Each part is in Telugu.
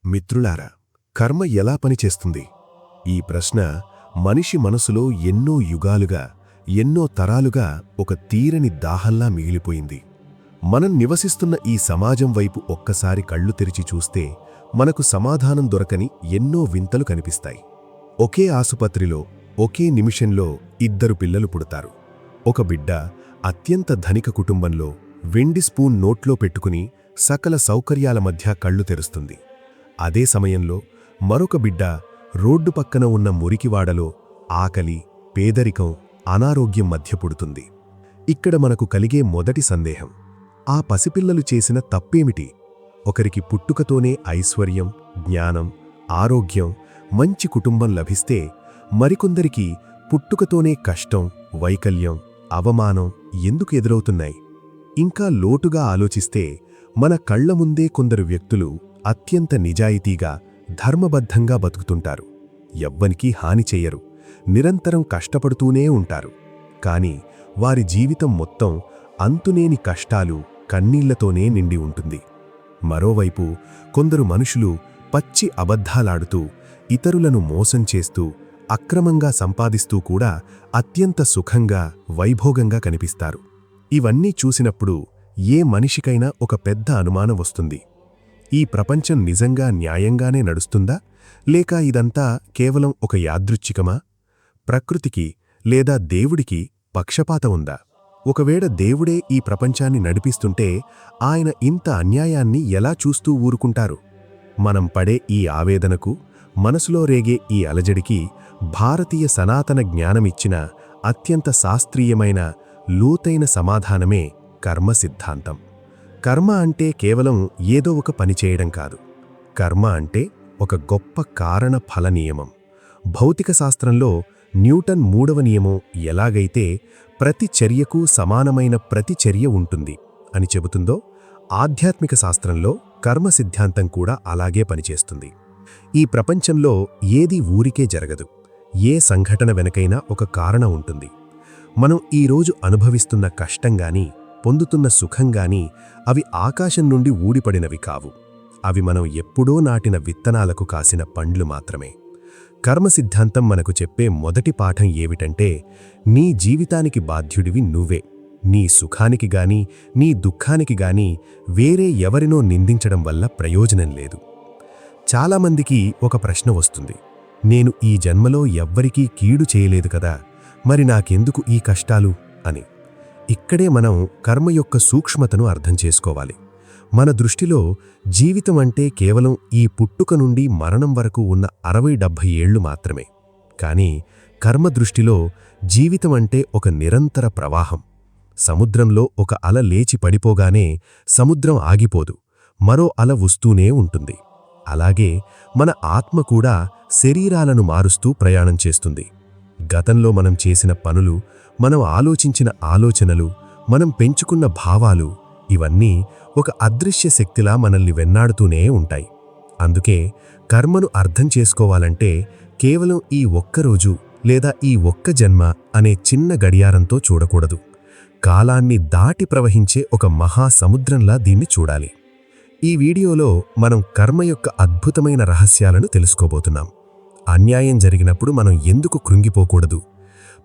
మిత్రులారా, కర్మ ఎలా పనిచేస్తుంది? ఈ ప్రశ్న మనిషి మనసులో ఎన్నో యుగాలుగా, ఎన్నో తరాలుగా ఒక తీరని దాహంలా మిగిలిపోయింది. మనం నివసిస్తున్న ఈ సమాజం వైపు ఒక్కసారి కళ్ళు తెరిచి చూస్తే మనకు సమాధానం దొరకని ఎన్నో వింతలు కనిపిస్తాయి. ఒకే ఆసుపత్రిలో ఒకే నిమిషంలో ఇద్దరు పిల్లలు పుడతారు. ఒక బిడ్డ అత్యంత ధనిక కుటుంబంలో వెండి స్పూన్ నోట్లో పెట్టుకుని సకల సౌకర్యాల మధ్య కళ్ళు తెరుస్తుంది. అదే సమయంలో మరొక బిడ్డ రోడ్డు పక్కన ఉన్న మురికివాడలో ఆకలి, పేదరికం, అనారోగ్యం మధ్య పుడుతుంది. ఇక్కడ మనకు కలిగే మొదటి సందేహం, ఆ పసిపిల్లలు చేసిన తప్పేమిటి? ఒకరికి పుట్టుకతోనే ఐశ్వర్యం, జ్ఞానం, ఆరోగ్యం, మంచి కుటుంబం లభిస్తే మరికొందరికి పుట్టుకతోనే కష్టం, వైకల్యం, అవమానం ఎందుకు ఎదురవుతున్నాయి? ఇంకా లోటుగా ఆలోచిస్తే మన కళ్ల ముందే కొందరు వ్యక్తులు అత్యంత నిజాయితీగా, ధర్మబద్ధంగా బతుకుతుంటారు. ఎవ్వనికీ హాని చెయ్యరు, నిరంతరం కష్టపడుతూనే ఉంటారు. కాని వారి జీవితం మొత్తం అంతులేని కష్టాలు, కన్నీళ్లతోనే నిండి ఉంటుంది. మరోవైపు కొందరు మనుషులు పచ్చి అబద్ధాలాడుతూ, ఇతరులను మోసం చేస్తూ, అక్రమంగా సంపాదిస్తూ కూడా అత్యంత సుఖంగా, వైభోగంగా కనిపిస్తారు. ఇవన్నీ చూసినప్పుడు ఏ మనిషికైనా ఒక పెద్ద అనుమానం వస్తుంది. ఈ ప్రపంచం నిజంగా న్యాయంగానే నడుస్తుందా, లేక ఇదంతా కేవలం ఒక యాదృచ్ఛికమా? ప్రకృతికి లేదా దేవుడికి పక్షపాతం ఉందా? ఒకవేళ దేవుడే ఈ ప్రపంచాన్ని నడిపిస్తుంటే ఆయన ఇంత అన్యాయాన్ని ఎలా చూస్తూ ఊరుకుంటారు? మనం పడే ఈ ఆవేదనకు, మనసులో రేగే ఈ అలజడికి భారతీయ సనాతన జ్ఞానమిచ్చిన అత్యంత శాస్త్రీయమైన, లోతైన సమాధానమే కర్మ సిద్ధాంతం. కర్మ అంటే కేవలం ఏదో ఒక పని చేయడం కాదు. కర్మ అంటే ఒక గొప్ప కారణ ఫల నియమం. భౌతిక శాస్త్రంలో న్యూటన్ 3వ నియమం ఎలాగైతే ప్రతి చర్యకు సమానమైన ప్రతి చర్య ఉంటుంది అని చెబుతుందో, ఆధ్యాత్మిక శాస్త్రంలో కర్మ సిద్ధాంతం కూడా అలాగే పనిచేస్తుంది. ఈ ప్రపంచంలో ఏదీ ఊరికే జరగదు. ఏ సంఘటన వెనకైనా ఒక కారణం ఉంటుంది. మనం ఈరోజు అనుభవిస్తున్న కష్టంగానీ, పొందుతున్న సుఖంగానీ అవి ఆకాశం నుండి ఊడిపడినవి కావు. అవి మనం ఎప్పుడో నాటిన విత్తనాలకు కాసిన పండ్లు మాత్రమే. కర్మ సిద్ధాంతం మనకు చెప్పే మొదటి పాఠం ఏమిటంటే, నీ జీవితానికి బాధ్యుడివి నువ్వే. నీ సుఖానికి గాని, నీ దుఃఖానికి గాని వేరే ఎవరినో నిందించడం వల్ల ప్రయోజనం లేదు. చాలామందికి ఒక ప్రశ్న వస్తుంది, నేను ఈ జన్మలో ఎవ్వరికీ కీడు చేయలేదు కదా, మరి నాకెందుకు ఈ కష్టాలు అని. ఇక్కడే మనం కర్మ యొక్క సూక్ష్మతను అర్థం చేసుకోవాలి. మన దృష్టిలో జీవితం అంటే కేవలం ఈ పుట్టుక నుండి మరణం వరకు ఉన్న 60-70 ఏళ్లు మాత్రమే. కానీ కర్మ దృష్టిలో జీవితం అంటే ఒక నిరంతర ప్రవాహం. సముద్రంలో ఒక అల లేచి పడిపోగానే సముద్రం ఆగిపోదు, మరో అల వస్తూనే ఉంటుంది. అలాగే మన ఆత్మ కూడా శరీరాలను మారుస్తూ ప్రయాణం చేస్తుంది. గతంలో మనం చేసిన పనులు, మనం ఆలోచించిన ఆలోచనలు, మనం పెంచుకున్న భావాలు ఇవన్నీ ఒక అదృశ్య శక్తిలా మనల్ని వెన్నాడుతూనే ఉంటాయి. అందుకే కర్మను అర్థం చేసుకోవాలంటే కేవలం ఈ ఒక్కరోజు లేదా ఈ ఒక్క జన్మ అనే చిన్న గడియారంతో చూడకూడదు. కాలాన్ని దాటి ప్రవహించే ఒక మహాసముద్రంలా దీన్ని చూడాలి. ఈ వీడియోలో మనం కర్మ యొక్క అద్భుతమైన రహస్యాలను తెలుసుకోబోతున్నాం. అన్యాయం జరిగినప్పుడు మనం ఎందుకు కృంగిపోకూడదు?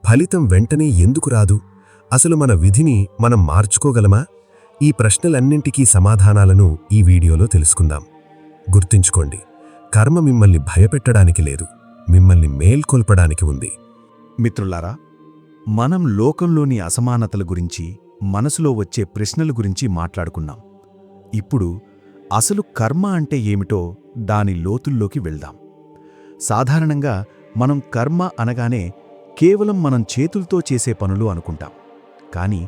ఫలితం వెంటనే ఎందుకు రాదు? అసలు మన విధిని మనం మార్చుకోగలమా? ఈ ప్రశ్నలన్నింటికీ సమాధానాలను ఈ వీడియోలో తెలుసుకుందాం. గుర్తుంచుకోండి, కర్మ మిమ్మల్ని భయపెట్టడానికి లేదు, మిమ్మల్ని మేల్కొల్పడానికి ఉంది. మిత్రులారా, మనం లోకంలోని అసమానతల గురించి, మనసులో వచ్చే ప్రశ్నల గురించి మాట్లాడుకున్నాం. ఇప్పుడు అసలు కర్మ అంటే ఏమిటో దాని లోతుల్లోకి వెళ్దాం. సాధారణంగా మనం కర్మ అనగానే కేవలం మనం చేతులతో చేసే పనులు అనుకుంటాం. కానీ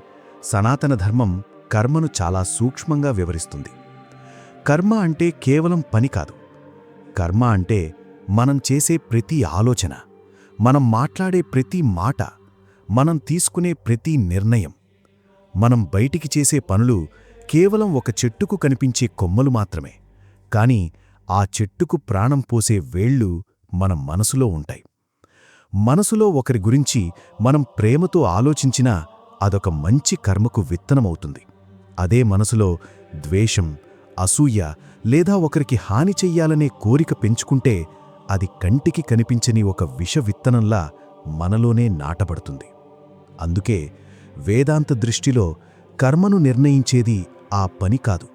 సనాతన ధర్మం కర్మను చాలా సూక్ష్మంగా వివరిస్తుంది. కర్మ అంటే కేవలం పని కాదు. కర్మ అంటే మనం చేసే ప్రతి ఆలోచన, మనం మాట్లాడే ప్రతి మాట, మనం తీసుకునే ప్రతి నిర్ణయం. మనం బయటికి చేసే పనులు కేవలం ఒక చెట్టుకు కనిపించే కొమ్మలు మాత్రమే. కాని ఆ చెట్టుకు ప్రాణం పోసే వేళ్ళు మన మనసులో ఉంటాయి. మనసులో ఒకరి గురించి మనం ప్రేమతో ఆలోచించినా అదొక మంచి కర్మకు విత్తనమవుతుంది. అదే మనసులో ద్వేషం, అసూయ లేదా ఒకరికి హాని చెయ్యాలనే కోరిక పెంచుకుంటే అది కంటికి కనిపించని ఒక విష విత్తనంలా మనలోనే నాటబడుతుంది. అందుకే వేదాంత దృష్టిలో కర్మను నిర్ణయించేది ఆ పని కాదు,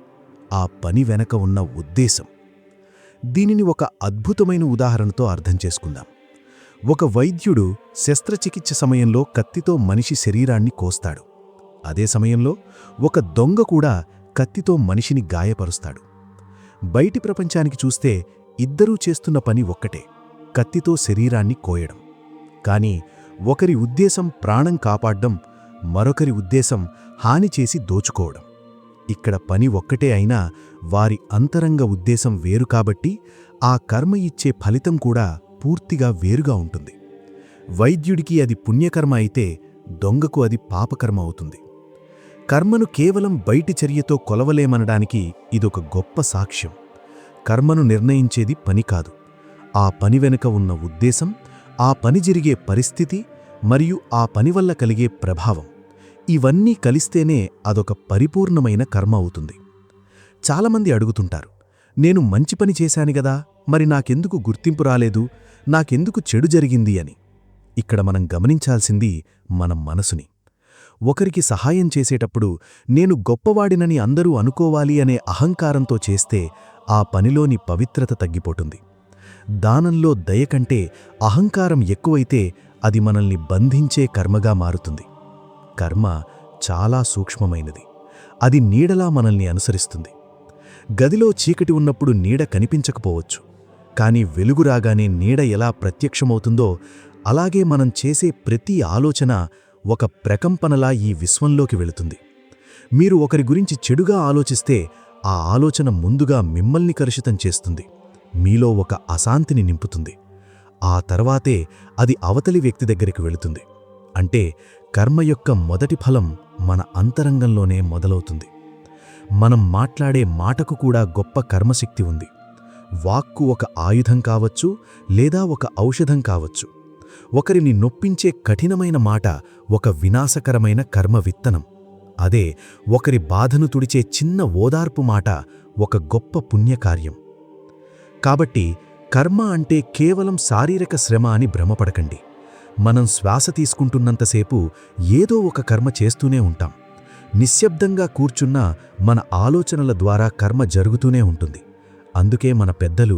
ఆ పని వెనక ఉన్న ఉద్దేశం. దీనిని ఒక అద్భుతమైన ఉదాహరణతో అర్థం చేసుకుందాం. ఒక వైద్యుడు శస్త్రచికిత్స సమయంలో కత్తితో మనిషి శరీరాన్ని కోస్తాడు. అదే సమయంలో ఒక దొంగ కూడా కత్తితో మనిషిని గాయపరుస్తాడు. బయటి ప్రపంచానికి చూస్తే ఇద్దరూ చేస్తున్న పని ఒక్కటే, కత్తితో శరీరాన్ని కోయడం. కాని ఒకరి ఉద్దేశం ప్రాణం కాపాడ్డం, మరొకరి ఉద్దేశం హాని చేసి దోచుకోవడం. ఇక్కడ పని ఒక్కటే అయినా వారి అంతరంగ ఉద్దేశం వేరు కాబట్టి ఆ కర్మ ఇచ్చే ఫలితం కూడా పూర్తిగా వేరుగా ఉంటుంది. వైద్యుడికి అది పుణ్యకర్మ అయితే దొంగకు అది పాపకర్మ అవుతుంది. కర్మను కేవలం బయటి చర్యతో కొలవలేమనడానికి ఇదొక గొప్ప సాక్ష్యం. కర్మను నిర్ణయించేది పని కాదు, ఆ పని వెనుక ఉన్న ఉద్దేశం, ఆ పని జరిగే పరిస్థితి మరియు ఆ పని వల్ల కలిగే ప్రభావం. ఇవన్నీ కలిస్తేనే అదొక పరిపూర్ణమైన కర్మ అవుతుంది. చాలామంది అడుగుతుంటారు, నేను మంచి పని చేశాను గదా, మరి నాకెందుకు గుర్తింపు రాలేదు, నాకెందుకు చెడు జరిగింది అని. ఇక్కడ మనం గమనించాల్సింది మన మనసుని. ఒకరికి సహాయం చేసేటప్పుడు నేను గొప్పవాడినని అందరూ అనుకోవాలి అనే అహంకారంతో చేస్తే ఆ పనిలోని పవిత్రత తగ్గిపోతుంది. దానంలో దయ కంటే అహంకారం ఎక్కువైతే అది మనల్ని బంధించే కర్మగా మారుతుంది. కర్మ చాలా సూక్ష్మమైనది. అది నీడలా మనల్ని అనుసరిస్తుంది. గదిలో చీకటి ఉన్నప్పుడు నీడ కనిపించకపోవచ్చు, కాని వెలుగు రాగానే నీడ ఎలా ప్రత్యక్షమవుతుందో అలాగే మనం చేసే ప్రతి ఆలోచన ఒక ప్రకంపనలా ఈ విశ్వంలోకి వెళుతుంది. మీరు ఒకరి గురించి చెడుగా ఆలోచిస్తే ఆ ఆలోచన ముందుగా మిమ్మల్ని కలుషితం చేస్తుంది, మీలో ఒక అశాంతిని నింపుతుంది. ఆ తర్వాతే అది అవతలి వ్యక్తి దగ్గరికి వెళుతుంది. అంటే కర్మ యొక్క మొదటి ఫలం మన అంతరంగంలోనే మొదలవుతుంది. మనం మాట్లాడే మాటకు కూడా గొప్ప కర్మశక్తి ఉంది. వాక్కు ఒక ఆయుధం కావచ్చు, లేదా ఒక ఔషధం కావచ్చు. ఒకరిని నొప్పించే కఠినమైన మాట ఒక వినాశకరమైన కర్మ విత్తనం. అదే ఒకరి బాధను తుడిచే చిన్న ఓదార్పు మాట ఒక గొప్ప పుణ్యకార్యం. కాబట్టి కర్మ అంటే కేవలం శారీరక శ్రమ అని భ్రమపడకండి. మనం శ్వాస తీసుకుంటున్నంతసేపు ఏదో ఒక కర్మ చేస్తూనే ఉంటాం. నిశ్శబ్దంగా కూర్చున్నా మన ఆలోచనల ద్వారా కర్మ జరుగుతూనే ఉంటుంది. అందుకే మన పెద్దలు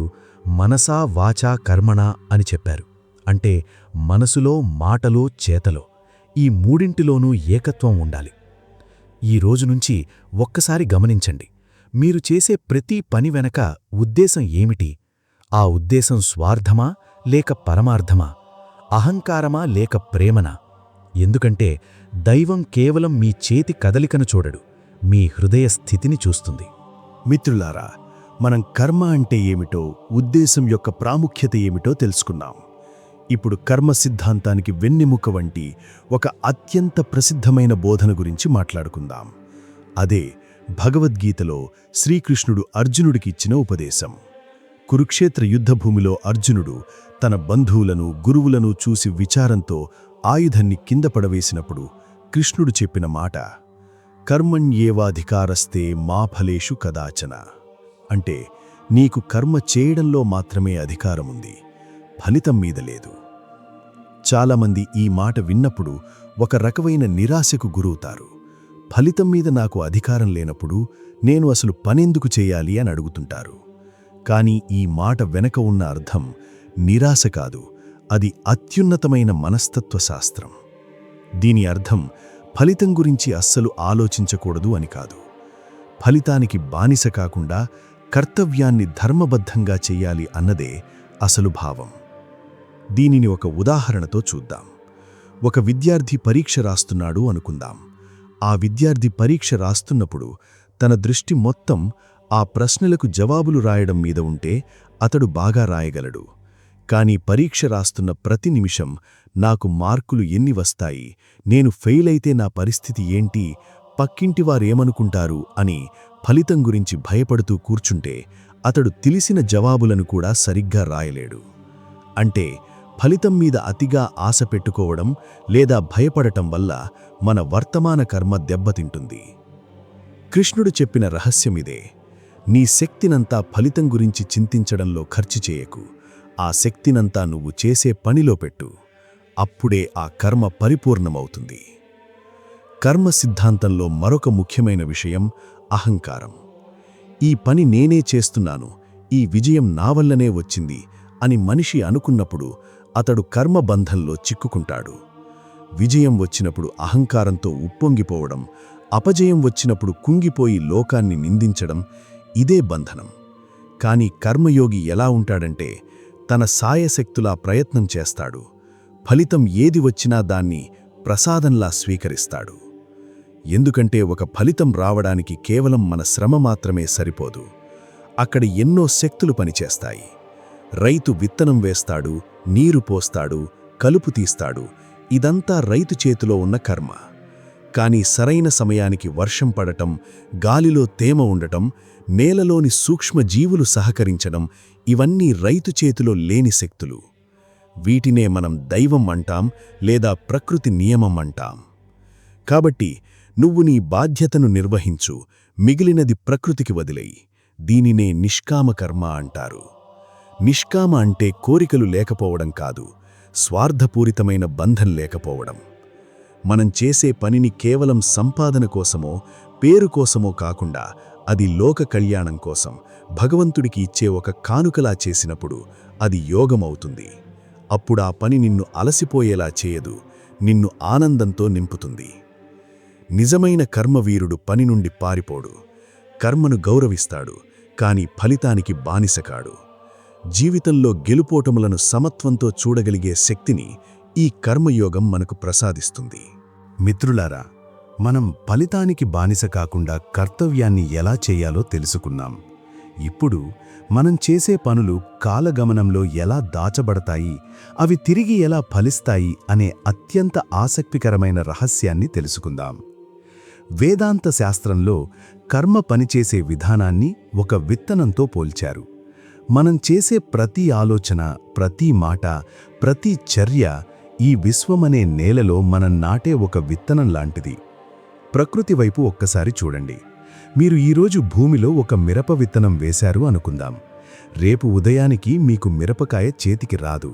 మనసా వాచా కర్మణా అని చెప్పారు. అంటే మనసులో, మాటలో, చేతలో ఈ మూడింటిలోనూ ఏకత్వం ఉండాలి. ఈ రోజునుంచి ఒక్కసారి గమనించండి, మీరు చేసే ప్రతి పని వెనక ఉద్దేశం ఏమిటి? ఆ ఉద్దేశం స్వార్థమా లేక పరమార్థమా? అహంకారమా లేక ప్రేమనా? ఎందుకంటే దైవం కేవలం మీ చేతి కదలికను చూడడు, మీ హృదయ స్థితిని చూస్తుంది. మిత్రులారా, మనం కర్మ అంటే ఏమిటో, ఉద్దేశం యొక్క ప్రాముఖ్యత ఏమిటో తెలుసుకున్నాం. ఇప్పుడు కర్మ సిద్ధాంతానికి వెన్నెముక వంటి ఒక అత్యంత ప్రసిద్ధమైన బోధన గురించి మాట్లాడుకుందాం. అదే భగవద్గీతలో శ్రీకృష్ణుడు అర్జునుడికి ఇచ్చిన ఉపదేశం. కురుక్షేత్ర యుద్ధభూమిలో అర్జునుడు తన బంధువులను, గురువులను చూసి విచారంతో ఆయుధాన్ని కింద పడవేసినప్పుడు కృష్ణుడు చెప్పిన మాట కర్మణ్యేవాధికారస్తే మా ఫలేషు కదాచన. అంటే నీకు కర్మ చేయడంలో మాత్రమే అధికారముంది, ఫలితం మీద లేదు. చాలామంది ఈ మాట విన్నప్పుడు ఒక రకమైన నిరాశకు గురవుతారు. ఫలితం మీద నాకు అధికారం లేనప్పుడు నేను అసలు పనెందుకు చేయాలి అని అడుగుతుంటారు. కానీ ఈ మాట వెనక ఉన్న అర్థం నిరాశ కాదు, అది అత్యున్నతమైన మనస్తత్వ శాస్త్రం. దీని అర్థం ఫలితం గురించి అస్సలు ఆలోచించకూడదు అని కాదు. ఫలితానికి బానిస కాకుండా కర్తవ్యాన్ని ధర్మబద్ధంగా చెయ్యాలి అన్నదే అసలు భావం. దీనిని ఒక ఉదాహరణతో చూద్దాం. ఒక విద్యార్థి పరీక్ష రాస్తున్నాడు అనుకుందాం. ఆ విద్యార్థి పరీక్ష రాస్తున్నప్పుడు తన దృష్టి మొత్తం ఆ ప్రశ్నలకు జవాబులు రాయడం మీద ఉంటే అతడు బాగా రాయగలడు. కానీ పరీక్ష రాస్తున్న ప్రతి నిమిషం నాకు మార్కులు ఎన్ని వస్తాయి, నేను ఫెయిల్ అయితే నా పరిస్థితి ఏంటి, పక్కింటివారేమనుకుంటారు అని ఫలితం గురించి భయపడుతూ కూర్చుంటే అతడు తెలిసిన జవాబులను కూడా సరిగ్గా రాయలేడు. అంటే ఫలితం మీద అతిగా ఆశ పెట్టుకోవడం లేదా భయపడటం వల్ల మన వర్తమాన కర్మ దెబ్బతింటుంది. కృష్ణుడు చెప్పిన రహస్యమిదే. నీ శక్తినంతా ఫలితం గురించి చింతించడంలో ఖర్చు చేయకు. ఆ శక్తినంతా నువ్వు చేసే పనిలో పెట్టు. అప్పుడే ఆ కర్మ పరిపూర్ణమవుతుంది. కర్మ సిద్ధాంతంలో మరొక ముఖ్యమైన విషయం అహంకారం. ఈ పని నేనే చేస్తున్నాను, ఈ విజయం నా వల్లనే వచ్చింది అని మనిషి అనుకున్నప్పుడు అతడు కర్మబంధంలో చిక్కుకుంటాడు. విజయం వచ్చినప్పుడు అహంకారంతో ఉప్పొంగిపోవడం, అపజయం వచ్చినప్పుడు కుంగిపోయి లోకాన్ని నిందించడం ఇదే బంధనం. కాని కర్మయోగి ఎలా ఉంటాడంటే తన సాయశక్తులా ప్రయత్నం చేస్తాడు. ఫలితం ఏది వచ్చినా దాన్ని ప్రసాదంలా స్వీకరిస్తాడు. ఎందుకంటే ఒక ఫలితం రావడానికి కేవలం మన శ్రమ మాత్రమే సరిపోదు. అక్కడ ఎన్నో శక్తులు పనిచేస్తాయి. రైతు విత్తనం వేస్తాడు, నీరు పోస్తాడు, కలుపు తీస్తాడు. ఇదంతా రైతు చేతిలో ఉన్న కర్మ. కానీ సరైన సమయానికి వర్షం పడటం, గాలిలో తేమ ఉండటం, నేలలోని సూక్ష్మజీవులు సహకరించడం ఇవన్నీ రైతు చేతిలో లేని శక్తులు. వీటినే మనం దైవం అంటాం లేదా ప్రకృతి నియమం అంటాం. కాబట్టి నువ్వు నీ బాధ్యతను నిర్వహించు, మిగిలినది ప్రకృతికి వదిలేయి. దీనినే నిష్కామ కర్మ అంటారు. నిష్కామ అంటే కోరికలు లేకపోవడం కాదు, స్వార్థపూరితమైన బంధం లేకపోవడం. మనం చేసే పనిని కేవలం సంపాదన కోసమో పేరు కోసమో కాకుండా అది లోక కళ్యాణం కోసం భగవంతుడికి ఇచ్చే ఒక కానుకలా చేసినప్పుడు అది యోగమవుతుంది. అప్పుడు ఆ పని నిన్ను అలసిపోయేలా చేయదు, నిన్ను ఆనందంతో నింపుతుంది. నిజమైన కర్మవీరుడు పని నుండి పారిపోడు, కర్మను గౌరవిస్తాడు, కాని ఫలితానికి బానిసకాడు. జీవితంలో గెలుపోటములను సమత్వంతో చూడగలిగే శక్తిని ఈ కర్మయోగం మనకు ప్రసాదిస్తుంది. మిత్రులారా, మనం ఫలితానికి బానిస కాకుండా కర్తవ్యాన్ని ఎలా చేయాలో తెలుసుకున్నాం. ఇప్పుడు మనం చేసే పనులు కాలగమనంలో ఎలా దాచబడతాయి, అవి తిరిగి ఎలా ఫలిస్తాయి అనే అత్యంత ఆసక్తికరమైన రహస్యాన్ని తెలుసుకుందాం. వేదాంత శాస్త్రంలో కర్మ పనిచేసే విధానాన్ని ఒక విత్తనంతో పోల్చారు. మనం చేసే ప్రతి ఆలోచన, ప్రతి మాట, ప్రతి చర్య ఈ విశ్వమనే నేలలో మనం నాటే ఒక విత్తనం లాంటిది. ప్రకృతి వైపు ఒక్కసారి చూడండి. మీరు ఈరోజు భూమిలో ఒక మిరప విత్తనం వేశారు అనుకుందాం. రేపు ఉదయానికి మీకు మిరపకాయ చేతికి రాదు.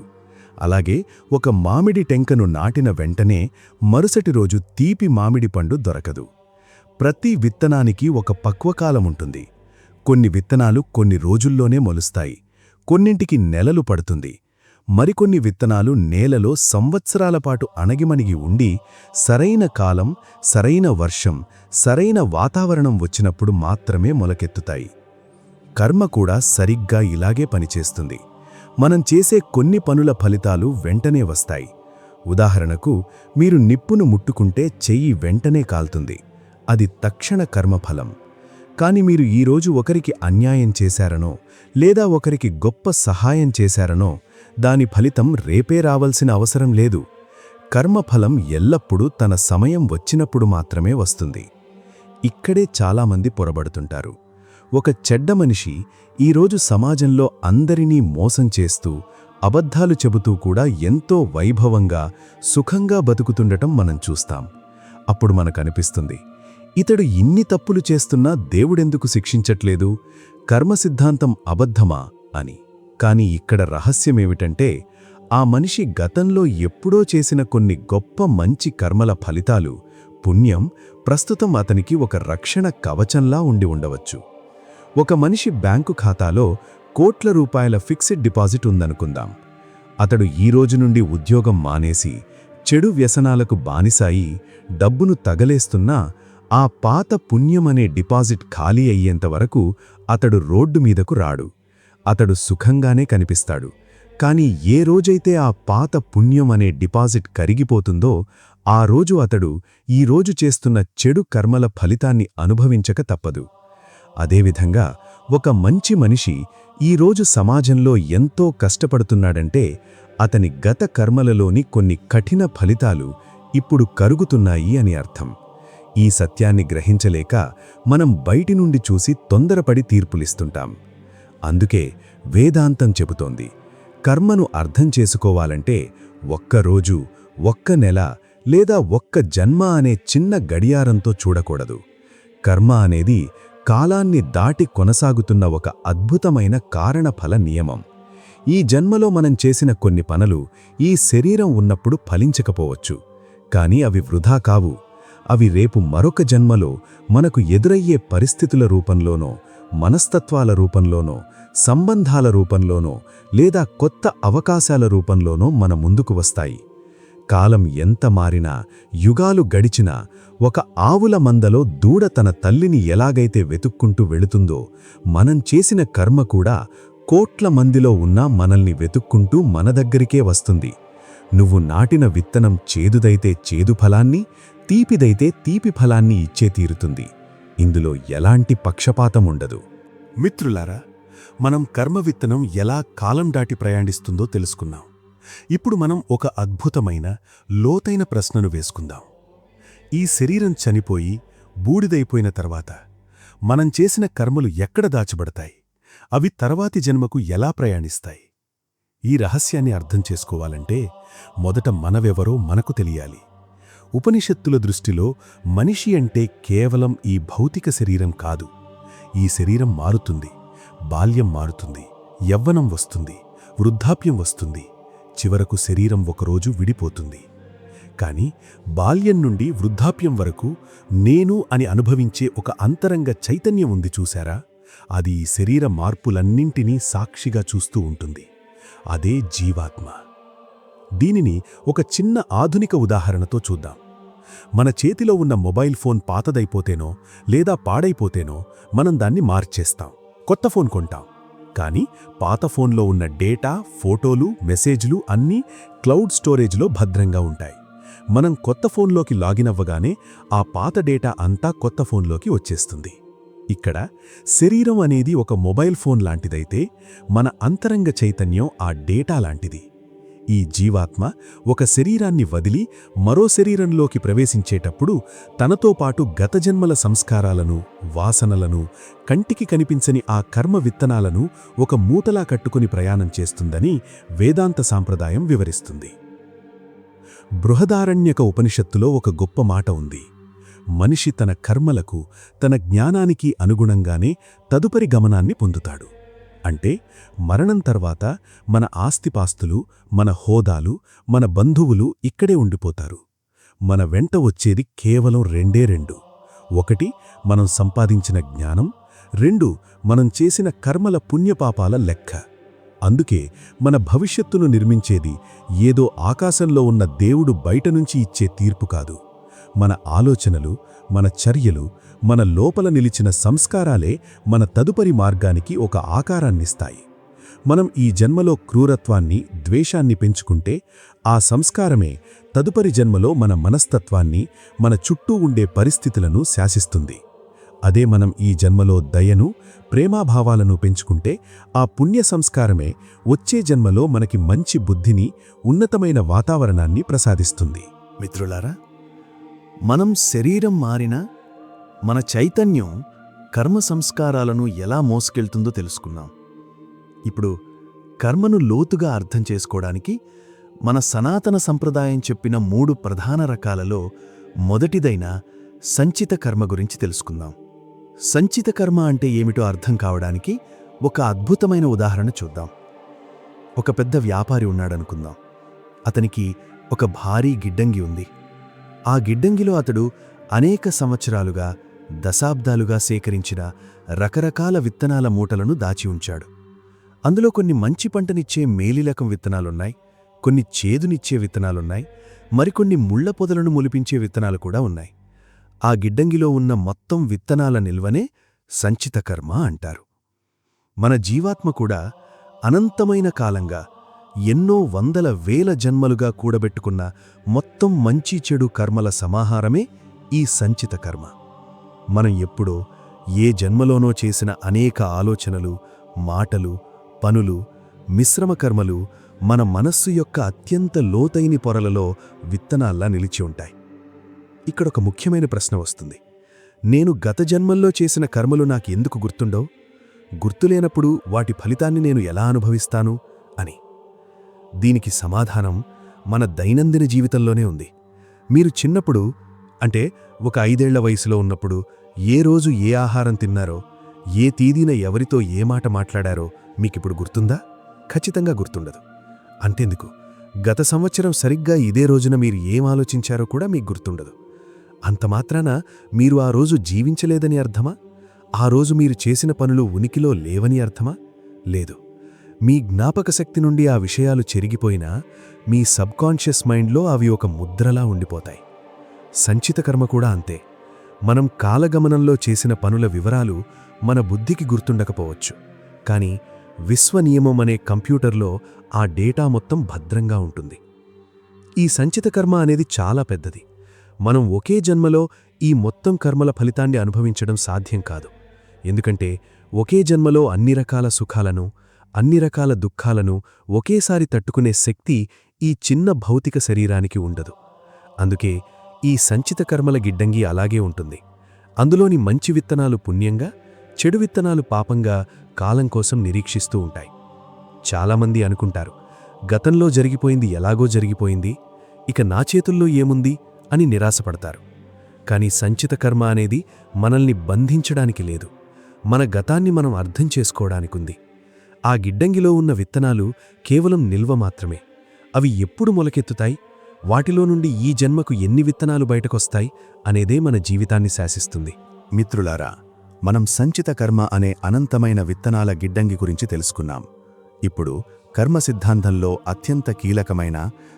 అలాగే ఒక మామిడి టెంకను నాటిన వెంటనే మరుసటి రోజు తీపి మామిడి పండు దొరకదు. ప్రతి విత్తనానికి ఒక పక్వకాలముంటుంది. కొన్ని విత్తనాలు కొన్ని రోజుల్లోనే మొలుస్తాయి, కొన్నింటికి నెలలు పడుతుంది. మరికొన్ని విత్తనాలు నేలలో సంవత్సరాల పాటు అణగిమణిగి ఉండి సరైన కాలం, సరైన వర్షం, సరైన వాతావరణం వచ్చినప్పుడు మాత్రమే మొలకెత్తుతాయి. కర్మ కూడా సరిగ్గా ఇలాగే పనిచేస్తుంది. మనం చేసే కొన్ని పనుల ఫలితాలు వెంటనే వస్తాయి. ఉదాహరణకు, మీరు నిప్పును ముట్టుకుంటే చెయ్యి వెంటనే కాల్తుంది. అది తక్షణ కర్మఫలం. కాని మీరు ఈరోజు ఒకరికి అన్యాయం చేశారనో లేదా ఒకరికి గొప్ప సహాయం చేశారనో దాని ఫలితం రేపే రావాల్సిన అవసరం లేదు. కర్మఫలం ఎల్లప్పుడూ తన సమయం వచ్చినప్పుడు మాత్రమే వస్తుంది. ఇక్కడే చాలామంది పొరబడుతుంటారు. ఒక చెడ్డ మనిషి ఈరోజు సమాజంలో అందరినీ మోసం చేస్తూ, అబద్ధాలు చెబుతూ కూడా ఎంతో వైభవంగా, సుఖంగా బతుకుతుండటం మనం చూస్తాం. అప్పుడు మనకనిపిస్తుంది, ఇతడు ఇన్ని తప్పులు చేస్తున్నా దేవుడెందుకు శిక్షించట్లేదు? కర్మ సిద్ధాంతం అబద్ధమా అని. కాని ఇక్కడ రహస్యమేమిటంటే, ఆ మనిషి గతంలో ఎప్పుడో చేసిన కొన్ని గొప్ప మంచి కర్మల ఫలితాలు, పుణ్యం ప్రస్తుతం అతనికి ఒక రక్షణ కవచంలా ఉండి ఉండవచ్చు. ఒక మనిషి బ్యాంకు ఖాతాలో కోట్ల రూపాయల ఫిక్స్డ్ డిపాజిట్ ఉందనుకుందాం. అతడు ఈ రోజు నుండి ఉద్యోగం మానేసి చెడు వ్యసనాలకు బానిసాయి డబ్బును తగలేస్తున్నా ఆ పాత పుణ్యమనే డిపాజిట్ ఖాళీ అయ్యేంతవరకు అతడు రోడ్డు మీదకు రాడు. అతడు సుఖంగానే కనిపిస్తాడు. కాని ఏ రోజైతే ఆ పాత పుణ్యం అనే డిపాజిట్ కరిగిపోతుందో ఆ రోజు అతడు ఈరోజు చేస్తున్న చెడు కర్మల ఫలితాన్ని అనుభవించక తప్పదు. అదేవిధంగా ఒక మంచి మనిషి ఈరోజు సమాజంలో ఎంతో కష్టపడుతున్నాడంటే అతని గత కర్మలలోని కొన్ని కఠిన ఫలితాలు ఇప్పుడు కరుగుతున్నాయి అని అర్థం. ఈ సత్యాన్ని గ్రహించలేక మనం బయటి నుండి చూసి తొందరపడి తీర్పులిస్తుంటాం. అందుకే వేదాంతం చెబుతోంది, కర్మను అర్థం చేసుకోవాలంటే ఒక్కరోజు, ఒక్క నెల లేదా ఒక్క జన్మ అనే చిన్న గడియారంతో చూడకూడదు. కర్మ అనేది కాలాన్ని దాటి కొనసాగుతున్న ఒక అద్భుతమైన కారణఫల నియమం. ఈ జన్మలో మనం చేసిన కొన్ని పనులు ఈ శరీరం ఉన్నప్పుడు ఫలించకపోవచ్చు, కానీ అవి వృధా కావు. అవి రేపు మరొక జన్మలో మనకు ఎదురయ్యే పరిస్థితుల రూపంలోనో, మనస్తత్వాల రూపంలోనో, సంబంధాల రూపంలోనో లేదా కొత్త అవకాశాల రూపంలోనో మన ముందుకు వస్తాయి. కాలం ఎంత మారినా, యుగాలు గడిచినా, ఒక ఆవుల మందలో దూడ తన తల్లిని ఎలాగైతే వెతుక్కుంటూ వెళుతుందో, మనం చేసిన కర్మ కూడా కోట్ల మందిలో ఉన్నా మనల్ని వెతుక్కుంటూ మన దగ్గరికే వస్తుంది. నువ్వు నాటిన విత్తనం చేదుదైతే చేదు ఫలాన్ని, తీపిదైతే తీపి ఫలాన్ని ఇచ్చే తీరుతుంది. ఇందులో ఎలాంటి పక్షపాతం ఉండదు. మిత్రులారా, మనం కర్మ విత్తనం ఎలా కాలం దాటి ప్రయాణిస్తుందో తెలుసుకున్నాం. ఇప్పుడు మనం ఒక అద్భుతమైన, లోతైన ప్రశ్నను వేసుకుందాం. ఈ శరీరం చనిపోయి బూడిదైపోయిన తర్వాత మనం చేసిన కర్మలు ఎక్కడ దాచబడతాయి? అవి తర్వాతి జన్మకు ఎలా ప్రయాణిస్తాయి? ఈ రహస్యాన్ని అర్థం చేసుకోవాలంటే మొదట మనవెవరో మనకు తెలియాలి. ఉపనిషత్తుల దృష్టిలో మనిషి అంటే కేవలం ఈ భౌతిక శరీరం కాదు. ఈ శరీరం మారుతుంది, బాల్యం మారుతుంది, యవ్వనం వస్తుంది, వృద్ధాప్యం వస్తుంది, చివరకు శరీరం ఒకరోజు విడిపోతుంది. కాని బాల్యం నుండి వృద్ధాప్యం వరకు నేను అని అనుభవించే ఒక అంతరంగ చైతన్యం ఉంది చూశారా? అది ఈ శరీర మార్పులన్నింటినీ సాక్షిగా చూస్తూ ఉంటుంది. అదే జీవాత్మ. దీనిని ఒక చిన్న ఆధునిక ఉదాహరణతో చూద్దాం. మన చేతిలో ఉన్న మొబైల్ ఫోన్ పాతదైపోతేనో లేదా పాడైపోతేనో మనం దాన్ని మార్చేస్తాం, కొత్త ఫోన్ కొంటాం. కానీ పాత ఫోన్లో ఉన్న డేటా, ఫోటోలు, మెసేజ్లు అన్నీ క్లౌడ్ స్టోరేజ్లో భద్రంగా ఉంటాయి. మనం కొత్త ఫోన్లోకి లాగిన్ అవ్వగానే ఆ పాత డేటా అంతా కొత్త ఫోన్లోకి వచ్చేస్తుంది. ఇక్కడ శరీరం అనేది ఒక మొబైల్ ఫోన్ లాంటిదైతే, మన అంతరంగ చైతన్యం ఆ డేటా లాంటిది. ఈ జీవాత్మ ఒక శరీరాన్ని వదిలి మరో శరీరంలోకి ప్రవేశించేటప్పుడు తనతో పాటు గత జన్మల సంస్కారాలను, వాసనలను, కంటికి కనిపించని ఆ కర్మ విత్తనాలను ఒక మూటలా కట్టుకుని ప్రయాణం చేస్తుందని వేదాంత సాంప్రదాయం వివరిస్తుంది. బృహదారణ్యక ఉపనిషత్తులో ఒక గొప్ప మాట ఉంది. మనిషి తన కర్మలకు, తన జ్ఞానానికి అనుగుణంగానే తదుపరి గమనాన్ని పొందుతాడు. అంటే మరణం తర్వాత మన ఆస్తిపాస్తులు, మన హోదాలు, మన బంధువులు ఇక్కడే ఉండిపోతారు. మన వెంట వచ్చేది కేవలం రెండు. ఒకటి, మనం సంపాదించిన జ్ఞానం. 2, మనం చేసిన కర్మల పుణ్యపాపాల లెక్క. అందుకే మన భవిష్యత్తును నిర్మించేది ఏదో ఆకాశంలో ఉన్న దేవుడు బయటనుంచి ఇచ్చే తీర్పు కాదు. మన ఆలోచనలు, మన చర్యలు, మన లోపల నిలిచిన సంస్కారాలే మన తదుపరి మార్గానికి ఒక ఆకారాన్నిస్తాయి. మనం ఈ జన్మలో క్రూరత్వాన్ని, ద్వేషాన్ని పెంచుకుంటే ఆ సంస్కారమే తదుపరి జన్మలో మన మనస్తత్వాన్ని, మన చుట్టూ ఉండే పరిస్థితులను శాసిస్తుంది. అదే మనం ఈ జన్మలో దయను, ప్రేమాభావాలను పెంచుకుంటే ఆ పుణ్య సంస్కారమే వచ్చే జన్మలో మనకి మంచి బుద్ధిని, ఉన్నతమైన వాతావరణాన్ని ప్రసాదిస్తుంది. మిత్రులారా, మనం శరీరం మారినా మన చైతన్యం కర్మ సంస్కారాలను ఎలా మోసుకెళ్తుందో తెలుసుకున్నాం. ఇప్పుడు కర్మను లోతుగా అర్థం చేసుకోవడానికి మన సనాతన సంప్రదాయం చెప్పిన 3 ప్రధాన రకాలలో మొదటిదైన సంచిత కర్మ గురించి తెలుసుకుందాం. సంచిత కర్మ అంటే ఏమిటో అర్థం కావడానికి ఒక అద్భుతమైన ఉదాహరణ చూద్దాం. ఒక పెద్ద వ్యాపారి ఉన్నాడనుకుందాం. అతనికి ఒక భారీ గిడ్డంగి ఉంది. ఆ గిడ్డంగిలో అతడు అనేక సంవత్సరాలుగా, దశాబ్దాలుగా సేకరించిన రకరకాల విత్తనాల మూటలను దాచి ఉంచాడు. అందులో కొన్ని మంచి పంటనిచ్చే మేలిరకం విత్తనాలున్నాయి, కొన్ని చేదునిచ్చే విత్తనాలున్నాయి, మరికొన్ని ముళ్ల పొదలను మొలిపించే విత్తనాలు కూడా ఉన్నాయి. ఆ గిడ్డంగిలో ఉన్న మొత్తం విత్తనాల నిల్వనే సంచిత కర్మ అంటారు. మన జీవాత్మ కూడా అనంతమైన కాలంగా, ఎన్నో వందల వేల జన్మలుగా కూడబెట్టుకున్న మొత్తం మంచి చెడు కర్మల సమాహారమే ఈ సంచిత కర్మ. మనం ఎప్పుడో ఏ జన్మలోనో చేసిన అనేక ఆలోచనలు, మాటలు, పనులు, మిశ్రమ కర్మలు మన మనస్సు యొక్క అత్యంత లోతైన పొరలలో విత్తనాల్లా నిలిచి ఉంటాయి. ఇక్కడొక ముఖ్యమైన ప్రశ్న వస్తుంది. నేను గత జన్మల్లో చేసిన కర్మలు నాకెందుకు గుర్తుండవు? గుర్తులేనప్పుడు వాటి ఫలితాన్ని నేను ఎలా అనుభవిస్తాను అని. దీనికి సమాధానం మన దైనందిన జీవితంలోనే ఉంది. మీరు చిన్నప్పుడు, అంటే ఒక 5 ఏళ్ల వయసులో ఉన్నప్పుడు ఏ రోజు ఏ ఆహారం తిన్నారో, ఏ తేదీన ఎవరితో ఏ మాట మాట్లాడారో మీకిప్పుడు గుర్తుందా? ఖచ్చితంగా గుర్తుండదు. అంతెందుకు, గత సంవత్సరం సరిగ్గా ఇదే రోజున మీరు ఏం ఆలోచించారో కూడా మీకు గుర్తుండదు. అంతమాత్రాన మీరు ఆ రోజు జీవించలేదని అర్థమా? ఆ రోజు మీరు చేసిన పనులు ఉనికిలో లేవని అర్థమా? లేదు. మీ జ్ఞాపకశక్తి నుండి ఆ విషయాలు చెరిగిపోయినా మీ సబ్కాన్షియస్ మైండ్లో అవి ఒక ముద్రలా ఉండిపోతాయి. సంచిత కర్మ కూడా అంతే. మనం కాలగమనంలో చేసిన పనుల వివరాలు మన బుద్ధికి గుర్తుండకపోవచ్చు, కానీ విశ్వనియమం అనే కంప్యూటర్లో ఆ డేటా మొత్తం భద్రంగా ఉంటుంది. ఈ సంచిత కర్మ అనేది చాలా పెద్దది. మనం ఒకే జన్మలో ఈ మొత్తం కర్మల ఫలితాన్ని అనుభవించడం సాధ్యం కాదు. ఎందుకంటే ఒకే జన్మలో అన్ని రకాల సుఖాలను, అన్ని రకాల దుఃఖాలను ఒకేసారి తట్టుకునే శక్తి ఈ చిన్న భౌతిక శరీరానికి ఉండదు. అందుకే ఈ సంచిత కర్మల గిడ్డంగి అలాగే ఉంటుంది. అందులోని మంచి విత్తనాలు పుణ్యంగా, చెడు విత్తనాలు పాపంగా కాలం కోసం నిరీక్షిస్తూ ఉంటాయి. చాలామంది అనుకుంటారు, గతంలో జరిగిపోయింది ఎలాగో జరిగిపోయింది, ఇక నా చేతుల్లో ఏముంది అని నిరాశపడతారు. కానీ సంచిత కర్మ అనేది మనల్ని బంధించడానికి లేదు, మన గతాన్ని మనం అర్థం చేసుకోవడానికుంది. ఆ గిడ్డంగిలో ఉన్న విత్తనాలు కేవలం నిల్వ మాత్రమే. అవి ఎప్పుడు మొలకెత్తుతాయి, వాటిలో నుండి ఈ జన్మకు ఎన్ని విత్తనాలు బయటకొస్తాయి అనేదే మన జీవితాన్ని శాసిస్తుంది. మిత్రులారా, మనం సంచిత కర్మ అనే అనంతమైన విత్తనాల గిడ్డంగి గురించి తెలుసుకున్నాం. ఇప్పుడు కర్మ సిద్ధాంతంలో అత్యంత కీలకమైన,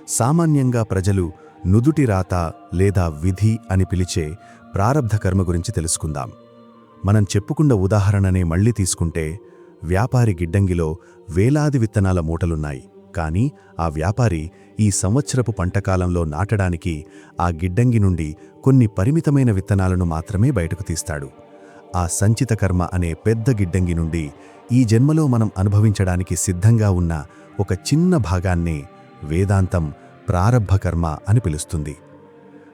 సామాన్యంగా ప్రజలు నుదుటి రాత లేదా విధి అని పిలిచే ప్రారబ్ధ కర్మ గురించి తెలుసుకుందాం. మనం చెప్పుకున్న ఉదాహరణనే మళ్లీ తీసుకుంటే, వ్యాపారి గిడ్డంగిలో వేలాది విత్తనాల మూటలున్నాయి. కానీ ఆ వ్యాపారి ఈ సంవత్సరపు పంటకాలంలో నాటడానికి ఆ గిడ్డంగి నుండి కొన్ని పరిమితమైన విత్తనాలను మాత్రమే బయటకు తీస్తాడు. ఆ సంచిత కర్మ అనే పెద్ద గిడ్డంగి నుండి ఈ జన్మలో మనం అనుభవించడానికి సిద్ధంగా ఉన్న ఒక చిన్న భాగాన్నే వేదాంతం ప్రారబ్ధ కర్మ అని పిలుస్తుంది.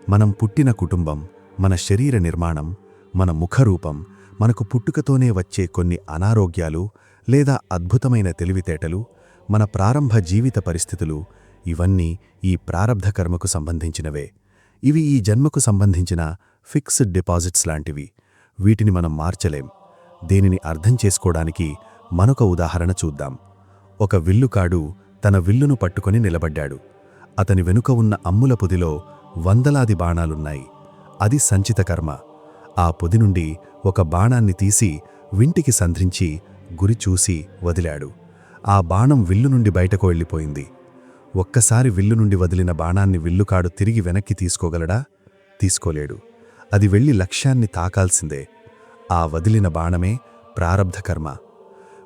మనం పుట్టిన కుటుంబం, మన శరీర నిర్మాణం, మన ముఖరూపం, మనకు పుట్టుకతోనే వచ్చే కొన్ని అనారోగ్యాలు లేదా అద్భుతమైన తెలివితేటలు, మన ప్రారంభ జీవిత పరిస్థితులు, ఇవన్నీ ఈ ప్రారబ్ధ కర్మకు సంబంధించినవే. ఇవి ఈ జన్మకు సంబంధించిన ఫిక్స్డ్ డిపాజిట్స్ లాంటివి. వీటిని మనం మార్చలేం. దీనిని అర్థం చేసుకోవడానికి మరొక ఉదాహరణ చూద్దాం. ఒక విల్లుకాడు తన విల్లును పట్టుకొని నిలబడ్డాడు. అతని వెనుక ఉన్న అమ్ముల పొదిలో వందలాది బాణాలున్నాయి. అది సంచిత కర్మ. ఆ పొది నుండి ఒక బాణాన్ని తీసి వింటికి సంధించి గురి చూసి వదిలాడు. ఆ బాణం విల్లు నుండి బయటకు వెళ్ళిపోయింది. ఒక్కసారి విల్లు నుండి వదిలిన బాణాన్ని విల్లుకాడు తిరిగి వెనక్కి తీసుకోగలడా? తీసుకోలేడు. అది వెళ్ళి లక్ష్యాన్ని తాకాల్సిందే. ఆ వదిలిన బాణమే ప్రారబ్ధ కర్మ.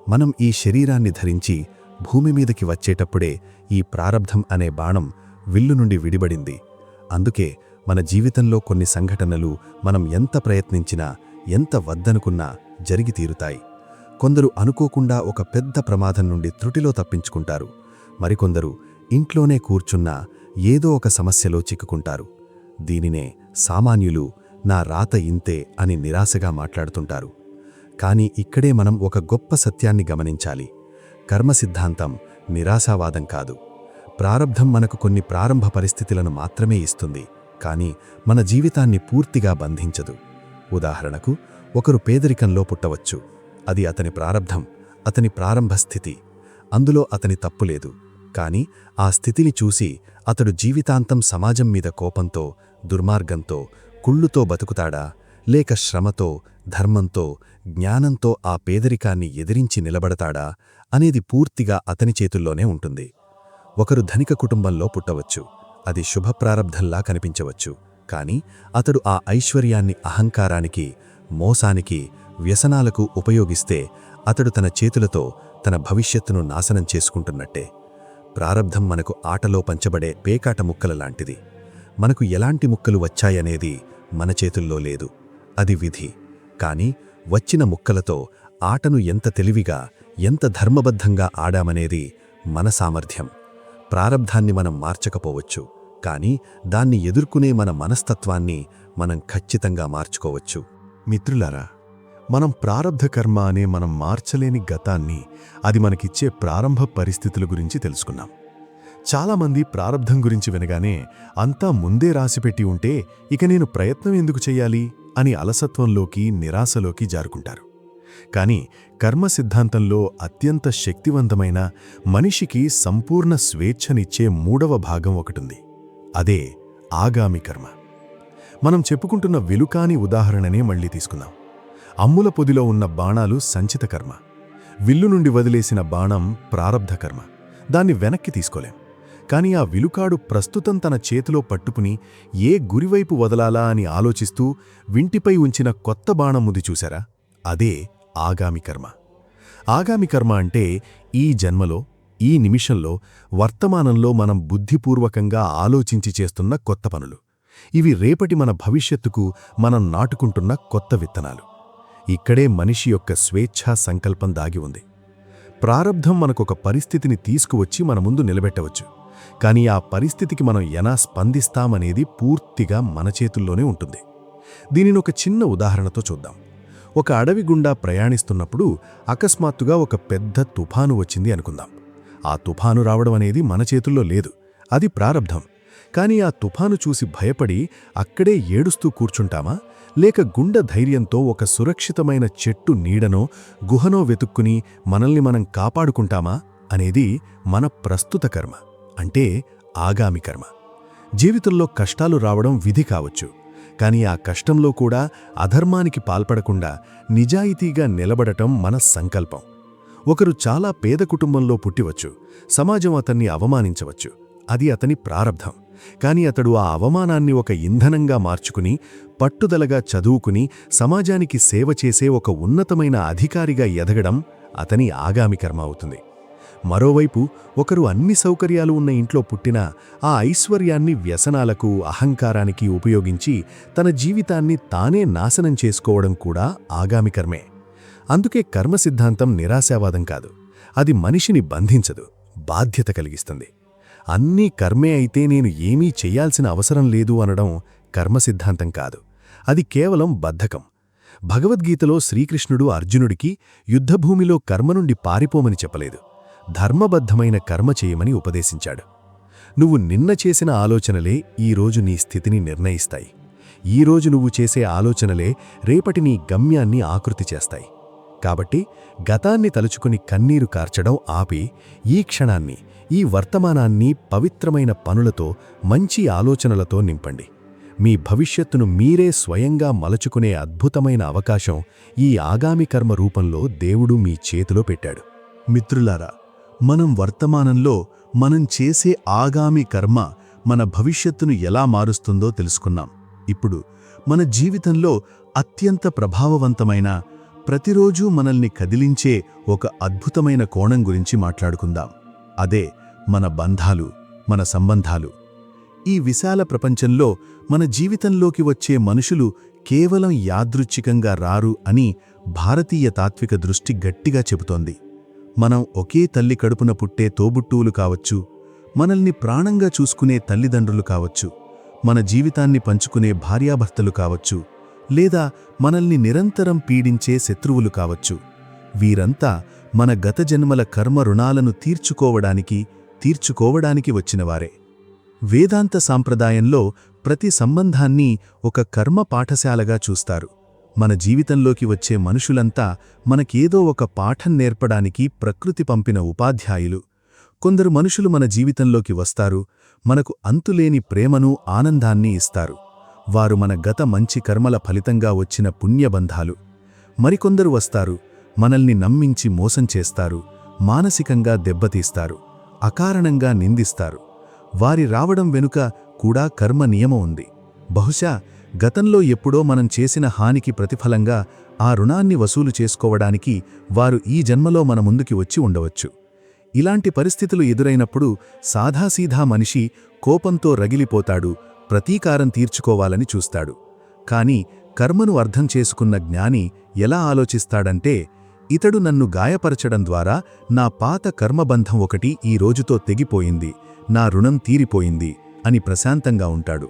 మనం ఈ శరీరాన్ని ధరించి భూమి మీదకి వచ్చేటప్పుడే ఈ ప్రారబ్ధం అనే బాణం విల్లు నుండి విడిబడింది. అందుకే మన జీవితంలో కొన్ని సంఘటనలు మనం ఎంత ప్రయత్నించినా, ఎంత వద్దనుకున్నా జరిగి తీరుతాయి. కొందరు అనుకోకుండా ఒక పెద్ద ప్రమాదం నుండి త్రుటిలో తప్పించుకుంటారు. మరికొందరు ఇంట్లోనే కూర్చున్నా ఏదో ఒక సమస్యలో చిక్కుకుంటారు. దీనినే సామాన్యులు నా రాత ఇంతే అని నిరాశగా మాట్లాడుతుంటారు. కానీ ఇక్కడే మనం ఒక గొప్ప సత్యాన్ని గమనించాలి. కర్మ సిద్ధాంతం నిరాశావాదం కాదు. ప్రారబ్ధం మనకు కొన్ని ప్రారంభ పరిస్థితులను మాత్రమే ఇస్తుంది, కానీ మన జీవితాన్ని పూర్తిగా బంధించదు. ఉదాహరణకు, ఒకరు పేదరికంలో పుట్టవచ్చు. అది అతని ప్రారబ్ధం, అతని ప్రారంభ స్థితి. అందులో అతని తప్పులేదు. కాని ఆ స్థితిని చూసి అతడు జీవితాంతం సమాజం మీద కోపంతో, దుర్మార్గంతో, కుళ్ళుతో బతుకుతాడా, లేక శ్రమతో, ధర్మంతో, జ్ఞానంతో ఆ పేదరికాన్ని ఎదిరించి నిలబడతాడా అనేది పూర్తిగా అతని చేతుల్లోనే ఉంటుంది. ఒకరు ధనిక కుటుంబంలో పుట్టవచ్చు. అది శుభప్రారబ్ధంలా కనిపించవచ్చు. కాని అతడు ఆ ఐశ్వర్యాన్ని అహంకారానికి, మోసానికి, వ్యసనాలకు ఉపయోగిస్తే అతడు తన చేతులతో తన భవిష్యత్తును నాశనం చేసుకుంటున్నట్టే. ప్రారబ్ధం మనకు ఆటలో పంచబడే పేకాట ముక్కల లాంటిది. మనకు ఎలాంటి ముక్కలు వచ్చాయనేది మన చేతుల్లో లేదు. అది విధి. కాని వచ్చిన ముక్కలతో ఆటను ఎంత తెలివిగా, ఎంత ధర్మబద్ధంగా ఆడామనేది మన సామర్థ్యం. ప్రారబ్ధాన్ని మనం మార్చకపోవచ్చు, కాని దాన్ని ఎదుర్కొనే మన మనస్తత్వాన్ని మనం ఖచ్చితంగా మార్చుకోవచ్చు. మిత్రులారా, మనం ప్రారబ్ధ కర్మ అనే మనం మార్చలేని గతాన్ని, అది మనకిచ్చే ప్రారంభ పరిస్థితుల గురించి తెలుసుకున్నాం. చాలామంది ప్రారబ్ధం గురించి వినగానే అంతా ముందే రాసిపెట్టి ఉంటే ఇక నేను ప్రయత్నం ఎందుకు చెయ్యాలి అని అలసత్వంలోకి నిరాశలోకి జారుకుంటారు. కాని కర్మ సిద్ధాంతంలో అత్యంత శక్తివంతమైన, మనిషికి సంపూర్ణ స్వేచ్ఛనిచ్చే మూడవ భాగం ఒకటుంది. అదే ఆగామి కర్మ. మనం చెప్పుకుంటున్న విలుకాని ఉదాహరణనే మళ్లీ తీసుకుందాం. అమ్ముల పొదిలో ఉన్న బాణాలు సంచిత కర్మ. విల్లు నుండి వదిలేసిన బాణం ప్రారబ్ధ కర్మ. దాన్ని వెనక్కి తీసుకోలేం. కాని ఆ విలుకాడు ప్రస్తుతం తన చేతిలో పట్టుకుని ఏ గురివైపు వదలాలా అని ఆలోచిస్తూ వింటిపై ఉంచిన కొత్త బాణం ముది చూశారా? అదే ఆగామి కర్మ. ఆగామి కర్మ అంటే ఈ జన్మలో, ఈ నిమిషంలో, వర్తమానంలో మనం బుద్ధిపూర్వకంగా ఆలోచించి చేస్తున్న కొత్త పనులు. ఇవి రేపటి మన భవిష్యత్తుకు మనం నాటుకుంటున్న కొత్త విత్తనాలు. ఇక్కడే మనిషి యొక్క స్వేచ్ఛా సంకల్పం దాగి ఉంది. ప్రారబ్ధం మనకొక పరిస్థితిని తీసుకువచ్చి మన ముందు నిలబెట్టవచ్చు. కానీ ఆ పరిస్థితికి మనం ఎలా స్పందిస్తామనేది పూర్తిగా మన చేతుల్లోనే ఉంటుంది. దీనిని ఒక చిన్న ఉదాహరణతో చూద్దాం. ఒక అడవి గుండా ప్రయాణిస్తున్నప్పుడు అకస్మాత్తుగా ఒక పెద్ద తుఫాను వచ్చింది అనుకుందాం. ఆ తుఫాను రావడం అనేది మన చేతుల్లో లేదు, అది ప్రారబ్ధం. కానీ ఆ తుఫాను చూసి భయపడి అక్కడే ఏడుస్తూ కూర్చుంటామా, లేక గుండె ధైర్యంతో ఒక సురక్షితమైన చెట్టు నీడనో గుహనో వెతుక్కుని మనల్ని మనం కాపాడుకుంటామా అనేది మన ప్రస్తుత కర్మ, అంటే ఆగామి కర్మ. జీవితంలో కష్టాలు రావడం విధి కావచ్చు. కానీ ఆ కష్టంలో కూడా అధర్మానికి పాల్పడకుండా నిజాయితీగా నిలబడటం మన సంకల్పం. ఒకరు చాలా పేద కుటుంబంలో పుట్టివచ్చు. సమాజం అతన్ని అవమానించవచ్చు. అది అతని ప్రారబ్ధం. కాని అతడు ఆ అవమానాన్ని ఒక ఇంధనంగా మార్చుకుని, పట్టుదలగా చదువుకుని, సమాజానికి సేవ చేసే ఒక ఉన్నతమైన అధికారిగా ఎదగడం అతని ఆగామి కర్మ అవుతుంది. మరోవైపు ఒకరు అన్ని సౌకర్యాలు ఉన్న ఇంట్లో పుట్టినా ఆ ఐశ్వర్యాన్ని వ్యసనాలకు, అహంకారానికి ఉపయోగించి తన జీవితాన్ని తానే నాశనం చేసుకోవడం కూడా ఆగామి కర్మే. అందుకే కర్మ సిద్ధాంతం నిరాశావాదం కాదు. అది మనిషిని బంధించదు, బాధ్యత కలిగిస్తుంది. అన్నీ కర్మే అయితే నేను ఏమీ చెయ్యాల్సిన అవసరం లేదు అనడం కర్మ సిద్ధాంతం కాదు. అది కేవలం బద్ధకం. భగవద్గీతలో శ్రీకృష్ణుడు అర్జునుడికి యుద్ధభూమిలో కర్మ నుండి పారిపోమని చెప్పలేదు, ధర్మబద్ధమైన కర్మ చేయమని ఉపదేశించాడు. నువ్వు నిన్న చేసిన ఆలోచనలే ఈరోజు నీ స్థితిని నిర్ణయిస్తాయి. ఈరోజు నువ్వు చేసే ఆలోచనలే రేపటి నీ గమ్యాన్ని ఆకృతి చేస్తాయి. కాబట్టి గతాన్ని తలుచుకుని కన్నీరు కార్చడం ఆపి, ఈ క్షణాన్ని, ఈ వర్తమానాన్ని పవిత్రమైన పనులతో, మంచి ఆలోచనలతో నింపండి. మీ భవిష్యత్తును మీరే స్వయంగా మలచుకునే అద్భుతమైన అవకాశం ఈ ఆగామి కర్మ రూపంలో దేవుడు మీ చేతిలో పెట్టాడు. మిత్రులారా, మనం వర్తమానంలో మనం చేసే ఆగామి కర్మ మన భవిష్యత్తును ఎలా మారుస్తుందో తెలుసుకున్నాం. ఇప్పుడు మన జీవితంలో అత్యంత ప్రభావవంతమైన, ప్రతిరోజూ మనల్ని కదిలించే ఒక అద్భుతమైన కోణం గురించి మాట్లాడుకుందాం. అదే మన బంధాలు, మన సంబంధాలు. ఈ విశాల ప్రపంచంలో మన జీవితంలోకి వచ్చే మనుషులు కేవలం యాదృచ్ఛికంగా రారు అని భారతీయ తాత్విక దృష్టి గట్టిగా చెబుతోంది. మనం ఒకే తల్లి కడుపున పుట్టే తోబుట్టువులు కావచ్చు, మనల్ని ప్రాణంగా చూసుకునే తల్లిదండ్రులు కావచ్చు, మన జీవితాన్ని పంచుకునే భార్యాభర్తలు కావచ్చు, లేదా మనల్ని నిరంతరం పీడించే శత్రువులు కావచ్చు. వీరంతా మన గత జన్మల కర్మ రుణాలను తీర్చుకోవడానికి వచ్చినవారే. వేదాంత సాంప్రదాయంలో ప్రతి సంబంధాన్ని ఒక కర్మ పాఠశాలగా చూస్తారు. మన జీవితంలోకి వచ్చే మనుషులంతా మనకేదో ఒక పాఠం నేర్పడానికి ప్రకృతి పంపిన ఉపాధ్యాయులు. కొందరు మనుషులు మన జీవితంలోకి వస్తారు, మనకు అంతులేని ప్రేమను, ఆనందాన్ని ఇస్తారు. వారు మన గత మంచి కర్మల ఫలితంగా వచ్చిన పుణ్యబంధాలు. మరికొందరు వస్తారు, మనల్ని నమ్మించి మోసం చేస్తారు, మానసికంగా దెబ్బతీస్తారు, అకారణంగా నిందిస్తారు. వారి రావడం వెనుక కూడా కర్మ నియమం ఉంది. బహుశా గతంలో ఎప్పుడో మనం చేసిన హానికి ప్రతిఫలంగా ఆ రుణాన్ని వసూలు చేసుకోవడానికి వారు ఈ జన్మలో మన ముందుకి వచ్చి ఉండవచ్చు. ఇలాంటి పరిస్థితులు ఎదురైనప్పుడు సాదాసీదా మనిషి కోపంతో రగిలిపోతాడు, ప్రతీకారం తీర్చుకోవాలని చూస్తాడు. కాని కర్మను అర్థం చేసుకున్న జ్ఞాని ఎలా ఆలోచిస్తాడంటే, ఇతడు నన్ను గాయపరచడం ద్వారా నా పాత కర్మబంధం ఒకటి ఈ రోజుతో తెగిపోయింది, నా రుణం తీరిపోయింది అని ప్రశాంతంగా ఉంటాడు.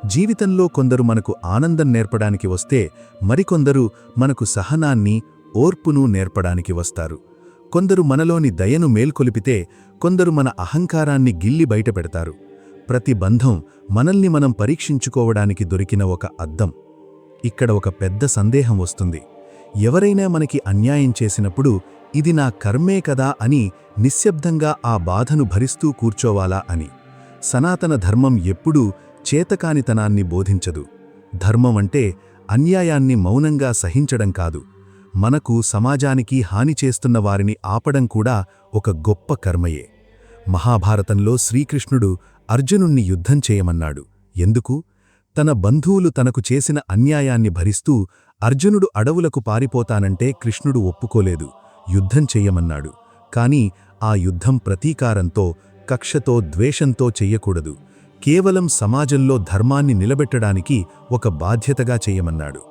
జీవితంలో కొందరు మనకు ఆనందం నేర్పడానికి వస్తే, మరికొందరు మనకు సహనాన్ని, ఓర్పును నేర్పడానికి వస్తారు. కొందరు మనలోని దయను మేల్కొలిపితే, కొందరు మన అహంకారాన్ని గిల్లి బయటపెడతారు. ప్రతి బంధం మనల్ని మనం పరీక్షించుకోవడానికి దొరికిన ఒక అద్దం. ఇక్కడ ఒక పెద్ద సందేహం వస్తుంది. ఎవరైనా మనకి అన్యాయం చేసినప్పుడు ఇది నా కర్మే కదా అని నిశ్శబ్దంగా ఆ బాధను భరిస్తూ కూర్చోవాలా అని. సనాతన ధర్మం ఎప్పుడూ చేతకానితనాన్ని బోధించదు. ధర్మం అంటే అన్యాయాన్ని మౌనంగా సహించడం కాదు, మనకు సమాజానికి హాని చేస్తున్న వారిని ఆపడం కూడా ఒక గొప్ప కర్మయే. మహాభారతంలో శ్రీకృష్ణుడు అర్జునుణ్ణి యుద్ధం చేయమన్నాడు. ఎందుకు? తన బంధువులు తనకు చేసిన అన్యాయాన్ని భరిస్తూ అర్జునుడు అడవులకు పారిపోతానంటే కృష్ణుడు ఒప్పుకోలేదు, యుద్ధం చెయ్యమన్నాడు. కాని ఆ యుద్ధం ప్రతీకారంతో, కక్షతో, ద్వేషంతో చెయ్యకూడదు. కేవలం సమాజంలో ధర్మాన్ని నిలబెట్టడానికి ఒక బాధ్యతగా చెయ్యమన్నాడు.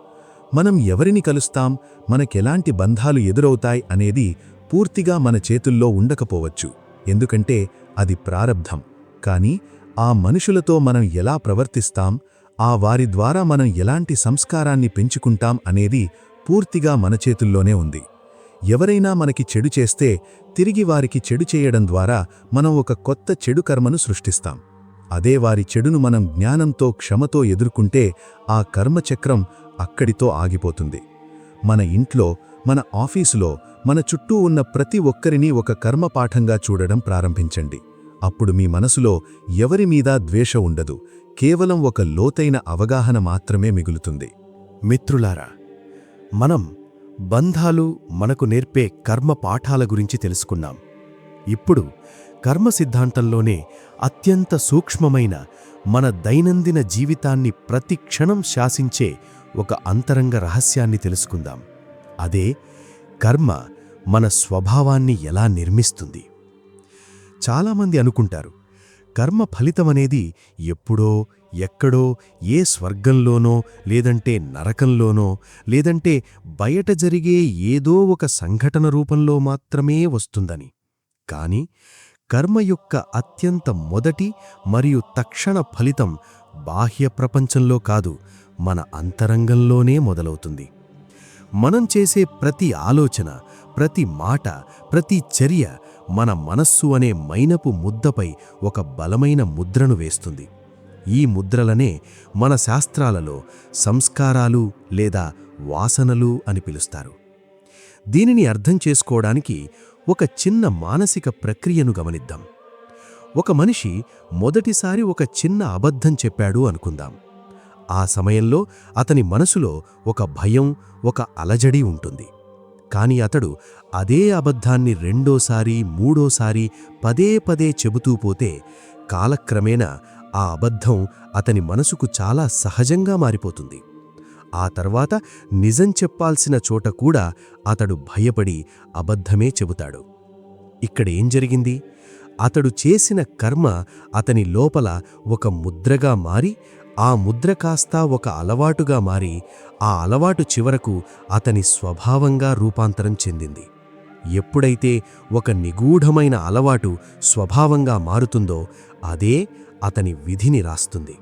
మనం ఎవరిని కలుస్తాం, మనకెలాంటి బంధాలు ఎదురవుతాయి అనేది పూర్తిగా మన చేతుల్లో ఉండకపోవచ్చు, ఎందుకంటే అది ప్రారబ్ధం. కాని ఆ మనుషులతో మనం ఎలా ప్రవర్తిస్తాం, ఆ వారి ద్వారా మనం ఎలాంటి సంస్కారాన్ని పెంచుకుంటాం అనేది పూర్తిగా మన చేతుల్లోనే ఉంది. ఎవరైనా మనకి చెడు చేస్తే తిరిగి వారికి చెడు చేయడం ద్వారా మనం ఒక కొత్త చెడు కర్మను సృష్టిస్తాం. అదే వారి చెడును మనం జ్ఞానంతో, క్షమతో ఎదుర్కొంటే ఆ కర్మచక్రం అక్కడితో ఆగిపోతుంది. మన ఇంట్లో, మన ఆఫీసులో, మన చుట్టూ ఉన్న ప్రతి ఒక్కరినీ ఒక కర్మపాఠంగా చూడడం ప్రారంభించండి. అప్పుడు మీ మనసులో ఎవరి మీద ద్వేషం ఉండదు, కేవలం ఒక లోతైన అవగాహన మాత్రమే మిగులుతుంది. మిత్రులారా, మనం బంధాలు మనకు నేర్పే కర్మ పాఠాల గురించి తెలుసుకున్నాం. ఇప్పుడు కర్మ సిద్ధాంతంలోనే అత్యంత సూక్ష్మమైన, మన దైనందిన జీవితాన్ని ప్రతి క్షణం శాసించే ఒక అంతరంగ రహస్యాన్ని తెలుసుకుందాం. అదే కర్మ మన స్వభావాన్ని ఎలా నిర్మిస్తుంది. చాలామంది అనుకుంటారు, కర్మ ఫలితమనేది ఎప్పుడో, ఎక్కడో, ఏ స్వర్గంలోనో, లేదంటే నరకంలోనో, లేదంటే బయట జరిగే ఏదో ఒక సంఘటన రూపంలో మాత్రమే వస్తుందని. కాని కర్మ యొక్క అత్యంత మొదటి మరియు తక్షణ ఫలితం బాహ్య ప్రపంచంలో కాదు, మన అంతరంగంలోనే మొదలవుతుంది. మనం చేసే ప్రతి ఆలోచన, ప్రతి మాట, ప్రతి చర్య మన మనస్సు అనే మైనపు ముద్దపై ఒక బలమైన ముద్రను వేస్తుంది. ఈ ముద్రలనే మన శాస్త్రాలలో సంస్కారాలు లేదా వాసనలు అని పిలుస్తారు. దీనిని అర్థం చేసుకోవడానికి ఒక చిన్న మానసిక ప్రక్రియను గమనిద్దాం. ఒక మనిషి మొదటిసారి ఒక చిన్న అబద్ధం చెప్పాడు అనుకుందాం. ఆ సమయంలో అతని మనసులో ఒక భయం, ఒక అలజడి ఉంటుంది. కాని అతడు అదే అబద్ధాన్ని రెండోసారి, మూడోసారి పదే పదే చెబుతూ పోతే కాలక్రమేణా ఆ అబద్ధం అతని మనసుకు చాలా సహజంగా మారిపోతుంది. ఆ తర్వాత నిజం చెప్పాల్సిన చోట కూడా అతడు భయపడి అబద్ధమే చెబుతాడు. ఇక్కడేం జరిగింది? అతడు చేసిన కర్మ అతని లోపల ఒక ముద్రగా మారి, ఆ ముద్ర కాస్తా ఒక అలవాటుగా మారి, ఆ అలవాటు చివరకు అతని స్వభావంగా రూపాంతరం చెందింది. ఎప్పుడైతే ఒక నిగూఢమైన అలవాటు స్వభావంగా మారుతుందో అదే అతని విధిని రాస్తుంది.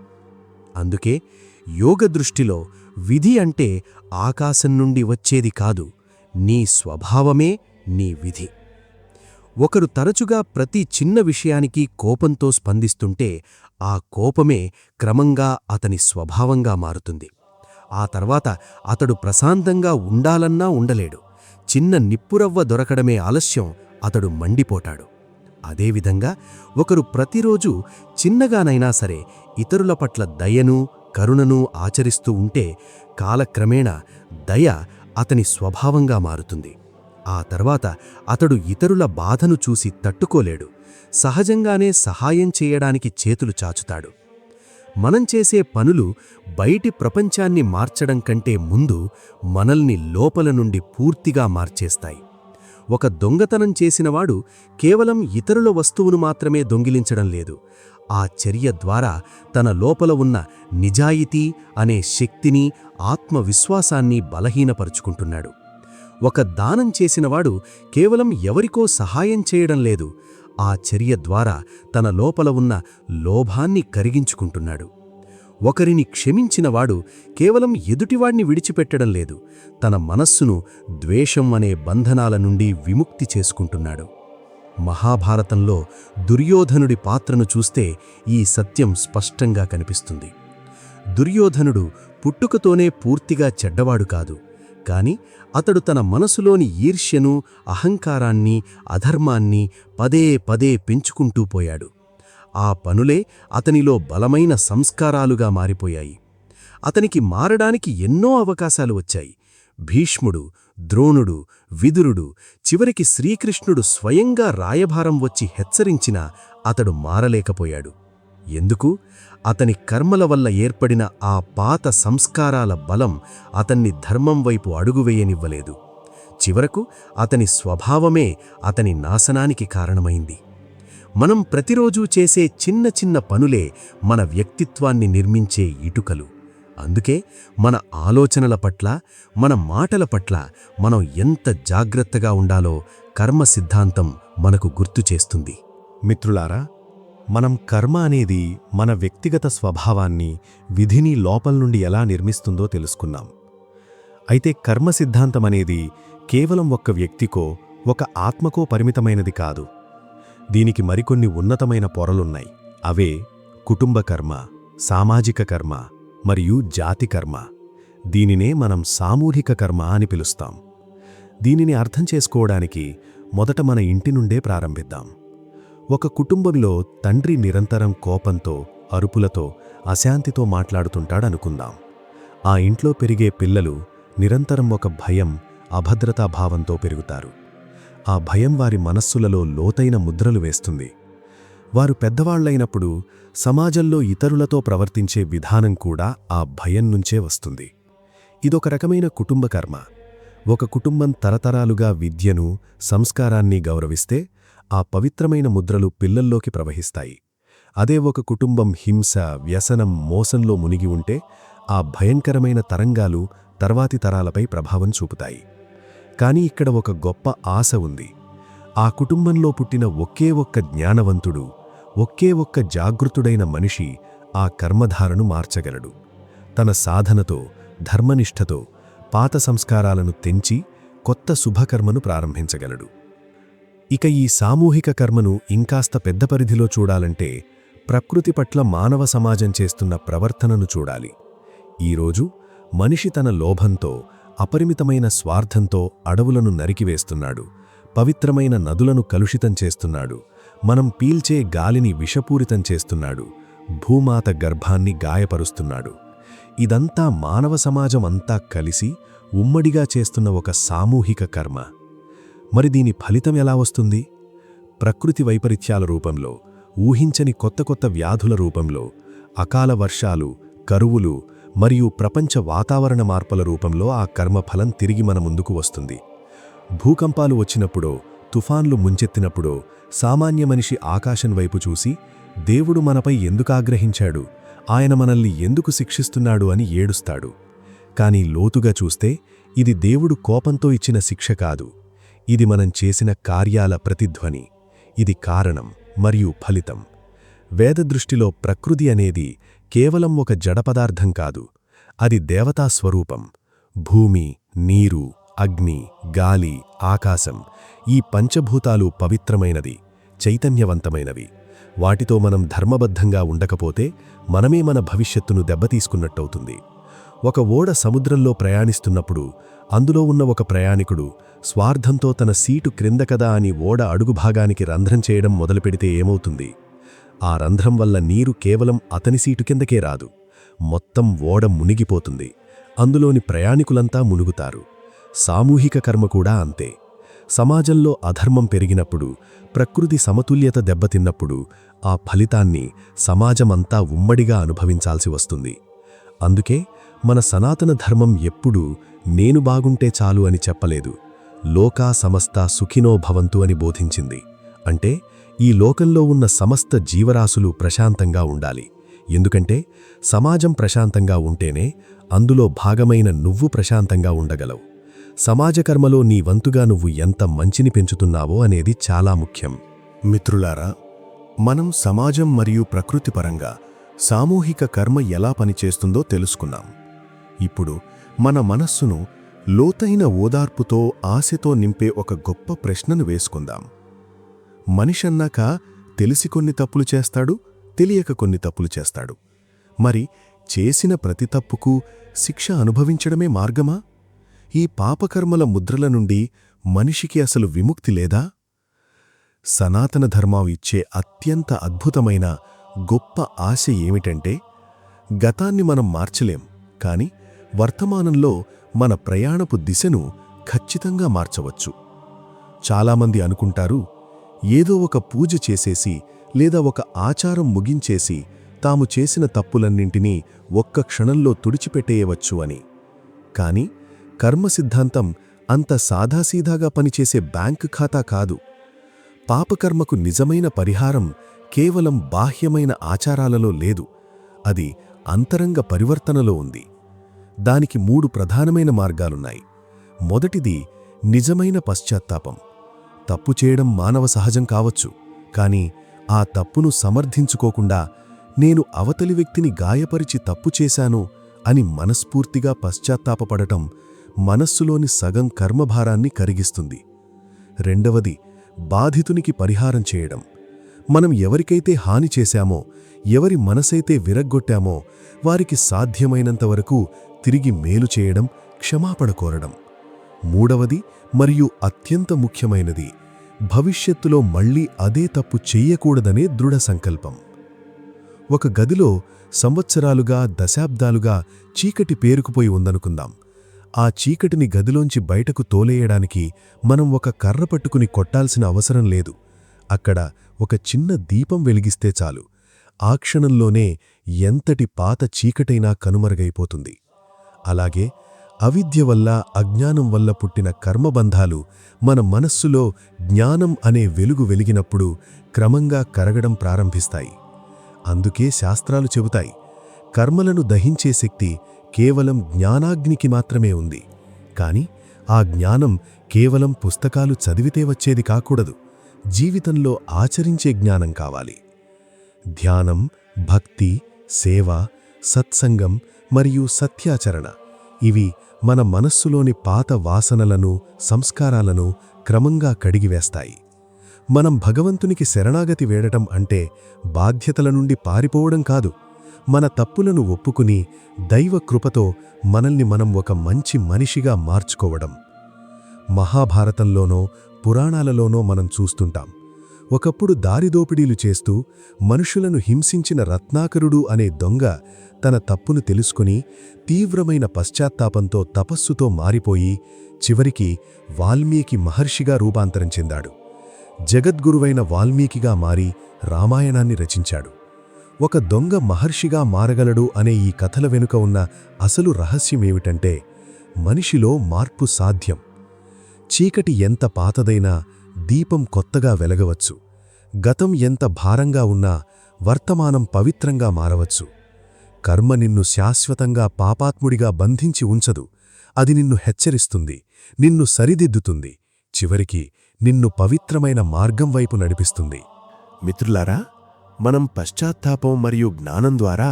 అందుకే యోగ దృష్టిలో విధి అంటే ఆకాశం నుండి వచ్చేది కాదు, నీ స్వభావమే నీ విధి. ఒకరు తరచుగా ప్రతి చిన్న విషయానికి కోపంతో స్పందిస్తుంటే ఆ కోపమే క్రమంగా అతని స్వభావంగా మారుతుంది. ఆ తర్వాత అతడు ప్రశాంతంగా ఉండాలన్నా ఉండలేడు. చిన్న నిప్పురవ్వ దొరకడమే ఆలస్యం, అతడు మండిపోతాడు. అదేవిధంగా ఒకరు ప్రతిరోజు చిన్నగానైనా సరే ఇతరుల పట్ల దయను, కరుణను ఆచరిస్తూ ఉంటే కాలక్రమేణా దయ అతని స్వభావంగా మారుతుంది. ఆ తర్వాత అతడు ఇతరుల బాధను చూసి తట్టుకోలేడు. సహజంగానే సహాయం చేయడానికి చేతులు చాచుతాడు. మనం చేసే పనులు బయటి ప్రపంచాన్ని మార్చడం కంటే ముందు మనల్ని లోపల నుండి పూర్తిగా మార్చేస్తాయి. ఒక దొంగతనం చేసినవాడు కేవలం ఇతరుల వస్తువును మాత్రమే దొంగిలించడం లేదు, ఆ చర్య ద్వారా తన లోపల ఉన్న నిజాయితీ అనే శక్తిని, ఆత్మవిశ్వాసాన్ని బలహీనపరుచుకుంటున్నాడు. ఒక దానం చేసినవాడు కేవలం ఎవరికో సహాయం చేయడం లేదు, ఆ చర్య ద్వారా తన లోపల ఉన్న లోభాన్ని కరిగించుకుంటున్నాడు. ఒకరిని క్షమించినవాడు కేవలం ఎదుటివాడిని విడిచిపెట్టడం లేదు, తన మనస్సును ద్వేషం అనే బంధనాల నుండి విముక్తి చేసుకుంటున్నాడు. మహాభారతంలో దుర్యోధనుడి పాత్రను చూస్తే ఈ సత్యం స్పష్టంగా కనిపిస్తుంది. దుర్యోధనుడు పుట్టుకతోనే పూర్తిగా చెడ్డవాడు కాదు, కాని అతడు తన మనసులోని ఈర్ష్యను, అహంకారాన్ని, అధర్మాన్ని పదే పదే పెంచుకుంటూ పోయాడు. ఆ పనులే అతనిలో బలమైన సంస్కారాలుగా మారిపోయాయి. అతనికి మారడానికి ఎన్నో అవకాశాలు వచ్చాయి. భీష్ముడు, ద్రోణుడు, విదురుడు, చివరికి శ్రీకృష్ణుడు స్వయంగా రాయభారం వచ్చి హెచ్చరించినా అతడు మారలేకపోయాడు. ఎందుకు? అతని కర్మల వల్ల ఏర్పడిన ఆ పాత సంస్కారాల బలం అతన్ని ధర్మం వైపు అడుగువేయనివ్వలేదు. చివరకు అతని స్వభావమే అతని నాశనానికి కారణమైంది. మనం ప్రతిరోజూ చేసే చిన్న చిన్న పనులే మన వ్యక్తిత్వాన్ని నిర్మించే ఇటుకలు. అందుకే మన ఆలోచనల పట్ల, మన మాటల పట్ల మనం ఎంత జాగ్రత్తగా ఉండాలో కర్మ సిద్ధాంతం మనకు గుర్తు చేస్తుంది. మిత్రులారా, మనం కర్మ అనేది మన వ్యక్తిగత స్వభావాన్ని, విధిని లోపల నుండి ఎలా నిర్మిస్తుందో తెలుసుకున్నాం. అయితే కర్మ సిద్ధాంతమనేది కేవలం ఒక్క వ్యక్తికో, ఒక ఆత్మకో పరిమితమైనది కాదు. దీనికి మరికొన్ని ఉన్నతమైన పొరలున్నాయి. అవే కుటుంబ కర్మ, సామాజిక కర్మ మరియు జాతి కర్మ. దీనినే మనం సామూహిక కర్మ అని పిలుస్తాం. దీనిని అర్థం చేసుకోవడానికి మొదట మన ఇంటి నుండే ప్రారంభిద్దాం. ఒక కుటుంబంలో తండ్రి నిరంతరం కోపంతో, అరుపులతో, అశాంతితో మాట్లాడుతుంటాడనుకుందాం. ఆ ఇంట్లో పెరిగే పిల్లలు నిరంతరం ఒక భయం, అభద్రతాభావంతో పెరుగుతారు. ఆ భయం వారి మనస్సులలో లోతైన ముద్రలు వేస్తుంది. వారు పెద్దవాళ్లైనప్పుడు సమాజంలో ఇతరులతో ప్రవర్తించే విధానం కూడా ఆ భయం నుంచే వస్తుంది. ఇదొక రకమైన కుటుంబ కర్మ. ఒక కుటుంబం తరతరాలుగా విద్యను, సంస్కారాన్ని గౌరవిస్తే ఆ పవిత్రమైన ముద్రలు పిల్లల్లోకి ప్రవహిస్తాయి. అదే ఒక కుటుంబం హింస, వ్యసనం, మోసంలో మునిగి ఉంటే ఆ భయంకరమైన తరంగాలు తర్వాతి తరాలపై ప్రభావం చూపుతాయి. కాని ఇక్కడ ఒక గొప్ప ఆశ ఉంది. ఆ కుటుంబంలో పుట్టిన ఒకే ఒక్క జ్ఞానవంతుడు, ఒకే ఒక్క జాగృతుడైన మనిషి ఆ కర్మధారను మార్చగలడు. తన సాధనతో, ధర్మనిష్టతో పాత సంస్కారాలను తెంచి కొత్త శుభకర్మను ప్రారంభించగలడు. ఇక ఈ సామూహిక కర్మను ఇంకాస్త పెద్ద పరిధిలో చూడాలంటే ప్రకృతి పట్ల మానవ సమాజం చేస్తున్న ప్రవర్తనను చూడాలి. ఈరోజు మనిషి తన లోభంతో, అపరిమితమైన స్వార్థంతో అడవులను నరికివేస్తున్నాడు, పవిత్రమైన నదులను కలుషితం చేస్తున్నాడు, మనం పీల్చే గాలిని విషపూరితం చేస్తున్నాడు, భూమాత గర్భాన్ని గాయపరుస్తున్నాడు. ఇదంతా మానవ సమాజం అంతా కలిసి ఉమ్మడిగా చేస్తున్న ఒక సామూహిక కర్మ. మరి దీని ఫలితం ఎలా వస్తుంది? ప్రకృతి వైపరీత్యాల రూపంలో, ఊహించని కొత్త కొత్త వ్యాధుల రూపంలో, అకాల వర్షాలు, కరువులు మరియు ప్రపంచ వాతావరణ మార్పుల రూపంలో ఆ కర్మఫలం తిరిగి మన ముందుకు వస్తుంది. భూకంపాలు వచ్చినప్పుడో, తుఫాన్లు ముంచెత్తినప్పుడో సామాన్య మనిషి ఆకాశం వైపు చూసి దేవుడు మనపై ఎందుకాగ్రహించాడు, ఆయన మనల్ని ఎందుకు శిక్షిస్తున్నాడు అని ఏడుస్తాడు. కాని లోతుగా చూస్తే ఇది దేవుడు కోపంతో ఇచ్చిన శిక్ష కాదు. ఇది మనం చేసిన కార్యాల ప్రతిధ్వని. ఇది కారణం మరియు ఫలితం. వేదదృష్టిలో ప్రకృతి అనేది కేవలం ఒక జడపదార్థం కాదు, అది దేవతా స్వరూపం. భూమి, నీరు, అగ్ని, గాలి, ఆకాశం, ఈ పంచభూతాలు పవిత్రమైనది, చైతన్యవంతమైనవి. వాటితో మనం ధర్మబద్ధంగా ఉండకపోతే మనమే మన భవిష్యత్తును దెబ్బతీసుకున్నట్టవుతుంది. ఒక ఓడ సముద్రంలో ప్రయాణిస్తున్నప్పుడు అందులో ఉన్న ఒక ప్రయాణికుడు స్వార్థంతో తన సీటు క్రింద కదా అని ఓడ అడుగు భాగానికి రంధ్రం చేయడం మొదలుపెడితే ఏమవుతుంది? ఆ రంధ్రం వల్ల నీరు కేవలం అతని సీటు కిందకే రాదు, మొత్తం ఓడ మునిగిపోతుంది. అందులోని ప్రయాణికులంతా మునుగుతారు. సామూహిక కర్మ కూడా అంతే. సమాజంలో అధర్మం పెరిగినప్పుడు, ప్రకృతి సమతుల్యత దెబ్బతిన్నప్పుడు ఆ ఫలితాన్ని సమాజమంతా ఉమ్మడిగా అనుభవించాల్సి వస్తుంది. అందుకే మన సనాతన ధర్మం ఎప్పుడూ నేను బాగుంటే చాలు అని చెప్పలేదు, లోకా సమస్తా సుఖినో భవంతు అని బోధించింది. అంటే ఈ లోకంలో ఉన్న సమస్త జీవరాశులు ప్రశాంతంగా ఉండాలి. ఎందుకంటే సమాజం ప్రశాంతంగా ఉంటేనే అందులో భాగమైన నువ్వు ప్రశాంతంగా ఉండగలవు. సమాజకర్మలో నీ వంతుగా నువ్వు ఎంత మంచిని పెంచుతున్నావో అనేది చాలా ముఖ్యం. మిత్రులారా, మనం సమాజం మరియు ప్రకృతి పరంగా సామూహిక కర్మ ఎలా పనిచేస్తుందో తెలుసుకున్నాం. ఇప్పుడు మన మనస్సును లోతైన ఓదార్పుతో, ఆశతో నింపే ఒక గొప్ప ప్రశ్నను వేసుకుందాం. మనిషన్నాక తెలిసి కొన్ని తప్పులు చేస్తాడు, తెలియక కొన్ని తప్పులు చేస్తాడు. మరి చేసిన ప్రతి తప్పుకు శిక్ష అనుభవించడమే మార్గమా? ఈ పాపకర్మల ముద్రల నుండి మనిషికి అసలు విముక్తి లేదా? సనాతన ధర్మం ఇచ్చే అత్యంత అద్భుతమైన గొప్ప ఆశ ఏమిటంటే, గతాన్ని మనం మార్చలేం, కాని వర్తమానంలో మన ప్రయాణపు దిశను ఖచ్చితంగా మార్చవచ్చు. చాలామంది అనుకుంటారు, ఏదో ఒక పూజ చేసేసి లేదా ఒక ఆచారం ముగించేసి తాము చేసిన తప్పులన్నింటినీ ఒక్క క్షణంలో తుడిచిపెట్టేయవచ్చు అని. కాని కర్మ సిద్ధాంతం అంత సాదాసీదాగా పనిచేసే బ్యాంకు ఖాతా కాదు. పాపకర్మకు నిజమైన పరిహారం కేవలం బాహ్యమైన ఆచారాలలో లేదు, అది అంతరంగ పరివర్తనలో ఉంది. దానికి 3 ప్రధానమైన మార్గాలున్నాయి. మొదటిది నిజమైన పశ్చాత్తాపం. తప్పు చేయడం మానవ సహజం కావచ్చు, కాని ఆ తప్పును సమర్థించుకోకుండా నేను అవతలి వ్యక్తిని గాయపరిచి తప్పు చేశాను అని మనస్ఫూర్తిగా పశ్చాత్తాపపడటం మనస్సులోని సగం కర్మభారాన్ని కరిగిస్తుంది. రెండవది బాధితునికి పరిహారం చేయడం. మనం ఎవరికైతే హాని చేశామో, ఎవరి మనసైతే విరగ్గొట్టామో వారికి సాధ్యమైనంతవరకు తిరిగి మేలు చేయడం, క్షమాపణ కోరడం. మూడవది మరియు అత్యంత ముఖ్యమైనది, భవిష్యత్తులో మళ్లీ అదే తప్పు చెయ్యకూడదనే దృఢ సంకల్పం. ఒక గదిలో సంవత్సరాలుగా, దశాబ్దాలుగా చీకటి పేరుకుపోయి ఉందనుకుందాం. ఆ చీకటిని గదిలోంచి బయటకు తోలేయడానికి మనం ఒక కర్ర పట్టుకుని కొట్టాల్సిన అవసరం లేదు. అక్కడ ఒక చిన్న దీపం వెలిగిస్తే చాలు. ఆ క్షణంలోనే ఎంతటి పాత చీకటైనా కనుమరుగైపోతుంది. అలాగే అవిద్య వల్ల, అజ్ఞానం వల్ల పుట్టిన కర్మబంధాలు మన మనస్సులో జ్ఞానం అనే వెలుగు వెలిగినప్పుడు క్రమంగా కరగడం ప్రారంభిస్తాయి. అందుకే శాస్త్రాలు చెబుతాయి, కర్మలను దహించే శక్తి కేవలం జ్ఞానాగ్నికి మాత్రమే ఉంది. కాని ఆ జ్ఞానం కేవలం పుస్తకాలు చదివితే వచ్చేది కాకూడదు, జీవితంలో ఆచరించే జ్ఞానం కావాలి. ధ్యానం, భక్తి, సేవ, సత్సంగం మరియు సత్యాచరణ ఇవి మన మనస్సులోని పాత వాసనలను, సంస్కారాలను క్రమంగా కడిగివేస్తాయి. మనం భగవంతునికి శరణాగతి వేడటం అంటే బాధ్యతల నుండి పారిపోవడం కాదు, మన తప్పులను ఒప్పుకుని దైవ కృపతో మనల్ని మనం ఒక మంచి మనిషిగా మార్చుకోవడం. మహాభారతంలోనో పురాణాలలోనో మనం చూస్తుంటాం, ఒకప్పుడు దారిదోపిడీలు చేస్తూ మనుషులను హింసించిన రత్నాకరుడు అనే దొంగ తన తప్పును తెలుసుకుని తీవ్రమైన పశ్చాత్తాపంతో తపస్సుతో మారిపోయి చివరికి వాల్మీకి మహర్షిగా రూపాంతరం చెందాడు. జగద్గురువైన వాల్మీకిగా మారి రామాయణాన్ని రచించాడు. ఒక దొంగ మహర్షిగా మారగలడు అనే ఈ కథల వెనుక ఉన్న అసలు రహస్యమేమిటంటే, మనిషిలో మార్పు సాధ్యం. చీకటి ఎంత పాతదైనా దీపం కొత్తగా వెలగవచ్చు. గతం ఎంత భారంగా ఉన్నా వర్తమానం పవిత్రంగా మారవచ్చు. కర్మ నిన్ను శాశ్వతంగా పాపాత్ముడిగా బంధించి ఉంచదు. అది నిన్ను హెచ్చరిస్తుంది, నిన్ను సరిదిద్దుతుంది, చివరికి నిన్ను పవిత్రమైన మార్గం వైపు నడిపిస్తుంది. మిత్రులారా, మనం పశ్చాత్తాపం మరియు జ్ఞానం ద్వారా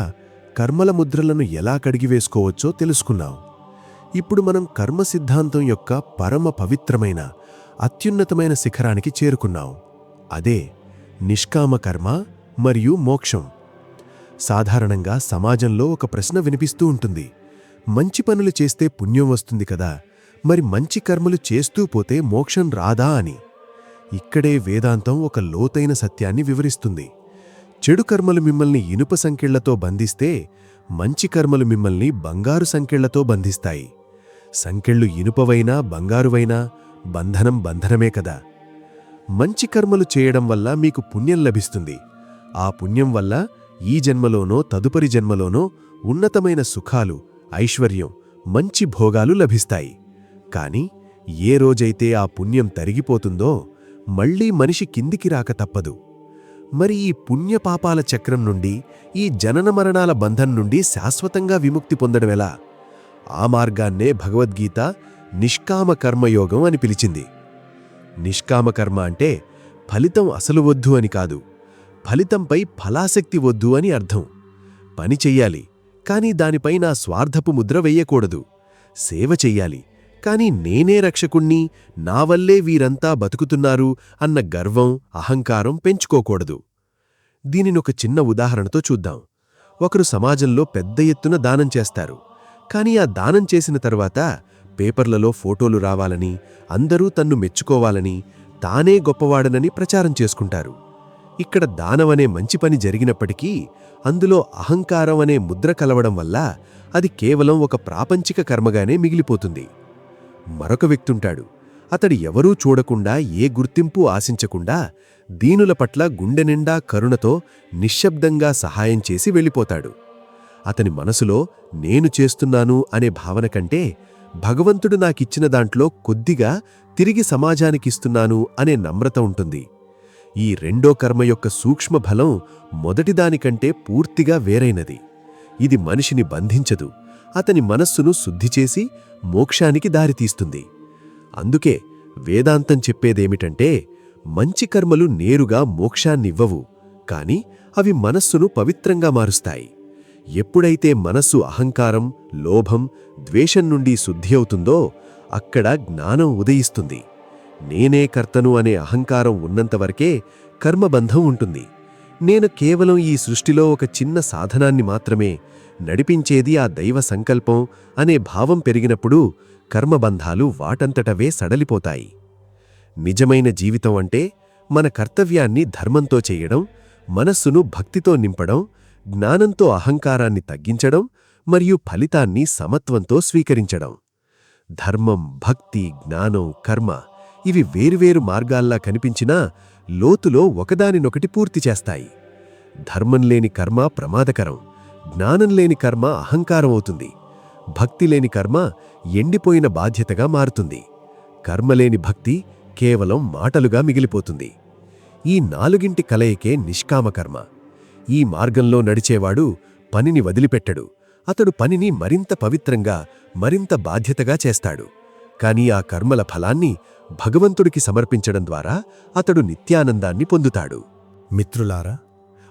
కర్మల ముద్రలను ఎలా కడిగివేసుకోవచ్చో తెలుసుకున్నాం. ఇప్పుడు మనం కర్మ సిద్ధాంతం యొక్క పరమ పవిత్రమైన, అత్యున్నతమైన శిఖరానికి చేరుకున్నాం. అదే నిష్కామ కర్మ మరియు మోక్షం. సాధారణంగా సమాజంలో ఒక ప్రశ్న వినిపిస్తూ ఉంటుంది, మంచి పనులు చేస్తే పుణ్యం వస్తుంది కదా, మరి మంచి కర్మలు చేస్తూ పోతే మోక్షం రాదా అని. ఇక్కడే వేదాంతం ఒక లోతైన సత్యాన్ని వివరిస్తుంది. చెడు కర్మలు మిమ్మల్ని ఇనుప సంకెళ్లతో బంధిస్తే, మంచి కర్మలు మిమ్మల్ని బంగారు సంకెళ్లతో బంధిస్తాయి. సంకెళ్ళు ఇనుపవైనా బంగారువైనా బంధనం బంధనమే కదా. మంచి కర్మలు చేయడం వల్ల మీకు పుణ్యం లభిస్తుంది. ఆ పుణ్యం వల్ల ఈ జన్మలోనో తదుపరి జన్మలోనో ఉన్నతమైన సుఖాలు, ఐశ్వర్యం, మంచి భోగాలు లభిస్తాయి. కాని ఏ రోజైతే ఆ పుణ్యం తరిగిపోతుందో మళ్లీ మనిషి కిందికి రాక తప్పదు. మరి ఈ పుణ్యపాపాల చక్రం నుండి, ఈ జనన మరణాల బంధం నుండి శాశ్వతంగా విముక్తి పొందడమెలా? ఆ మార్గాన్నే భగవద్గీత నిష్కామ కర్మయోగం అని పిలిచింది. నిష్కామ కర్మ అంటే ఫలితం అసలు వద్దు అని కాదు, ఫలితంపై ఫలాసక్తి వద్దు అని అర్థం. పని చెయ్యాలి, కాని దానిపై నా స్వార్థపు ముద్ర వెయ్యకూడదు. సేవ చెయ్యాలి, కాని నేనే రక్షకుణ్ణి, నా వల్లే వీరంతా బతుకుతున్నారు అన్న గర్వం, అహంకారం పెంచుకోకూడదు. దీనినొక చిన్న ఉదాహరణతో చూద్దాం. ఒకరు సమాజంలో పెద్ద ఎత్తున దానం చేస్తారు. కానీ ఆ దానం చేసిన తరువాత పేపర్లలో ఫోటోలు రావాలని, అందరూ తన్ను మెచ్చుకోవాలని, తానే గొప్పవాడనని ప్రచారం చేసుకుంటారు. ఇక్కడ దానమనే మంచి పని జరిగినప్పటికీ అందులో అహంకారం అనే ముద్ర కలవడం వల్ల అది కేవలం ఒక ప్రాపంచిక కర్మగానే మిగిలిపోతుంది. మరొక వ్యక్తుంటాడు. అతడు ఎవరూ చూడకుండా, ఏ గుర్తింపు ఆశించకుండా దీనుల పట్ల గుండెనిండా కరుణతో నిశ్శబ్దంగా సహాయం చేసి వెళ్ళిపోతాడు. అతని మనసులో నేను చేస్తున్నాను అనే భావన కంటే భగవంతుడు నాకిచ్చిన దాంట్లో కొద్దిగా తిరిగి సమాజానికిస్తున్నాను అనే నమ్రత ఉంటుంది. ఈ రెండో కర్మ యొక్క సూక్ష్మ ఫలం మొదటిదానికంటే పూర్తిగా వేరైనది. ఇది మనిషిని బంధించదు, అతని మనస్సును శుద్ధిచేసి మోక్షానికి దారితీస్తుంది. అందుకే వేదాంతం చెప్పేదేమిటంటే, మంచి కర్మలు నేరుగా మోక్షాన్నివ్వవు, కాని అవి మనస్సును పవిత్రంగా మారుస్తాయి. ఎప్పుడైతే మనస్సు అహంకారం, లోభం, ద్వేషం నుండి శుద్ధి అవుతుందో అక్కడ జ్ఞానం ఉదయిస్తుంది. నేనే కర్తను అనే అహంకారం ఉన్నంతవరకే కర్మబంధం ఉంటుంది. నేను కేవలం ఈ సృష్టిలో ఒక చిన్న సాధనాన్ని మాత్రమే, నడిపించేది ఆ దైవ సంకల్పం అనే భావం పెరిగినప్పుడు కర్మబంధాలు వాటంతటవే సడలిపోతాయి. నిజమైన జీవితం అంటే మన కర్తవ్యాన్ని ధర్మంతో చేయడం, మనస్సును భక్తితో నింపడం, జ్ఞానంతో అహంకారాన్ని తగ్గించడం మరియు ఫలితాన్ని సమత్వంతో స్వీకరించడం. ధర్మం, భక్తి, జ్ఞానం, కర్మ ఇవి వేరువేరు మార్గాల్లా కనిపించినా లోతులో ఒకదానినొకటి పూర్తి చేస్తాయి. ధర్మం లేని కర్మ ప్రమాదకరం, జ్ఞానం లేని కర్మ అహంకారం అవుతుంది, భక్తి లేని కర్మ ఎండిపోయిన బాధ్యతగా మారుతుంది, కర్మలేని భక్తి కేవలం మాటలుగా మిగిలిపోతుంది. ఈ నాలుగింటి కలయికే నిష్కామకర్మ. ఈ మార్గంలో నడిచేవాడు పనిని వదిలిపెట్టడు. అతడు పనిని మరింత పవిత్రంగా, మరింత బాధ్యతగా చేస్తాడు. కాని ఆ కర్మల ఫలాన్ని భగవంతుడికి సమర్పించడం ద్వారా అతడు నిత్యానందాన్ని పొందుతాడు. మిత్రులారా,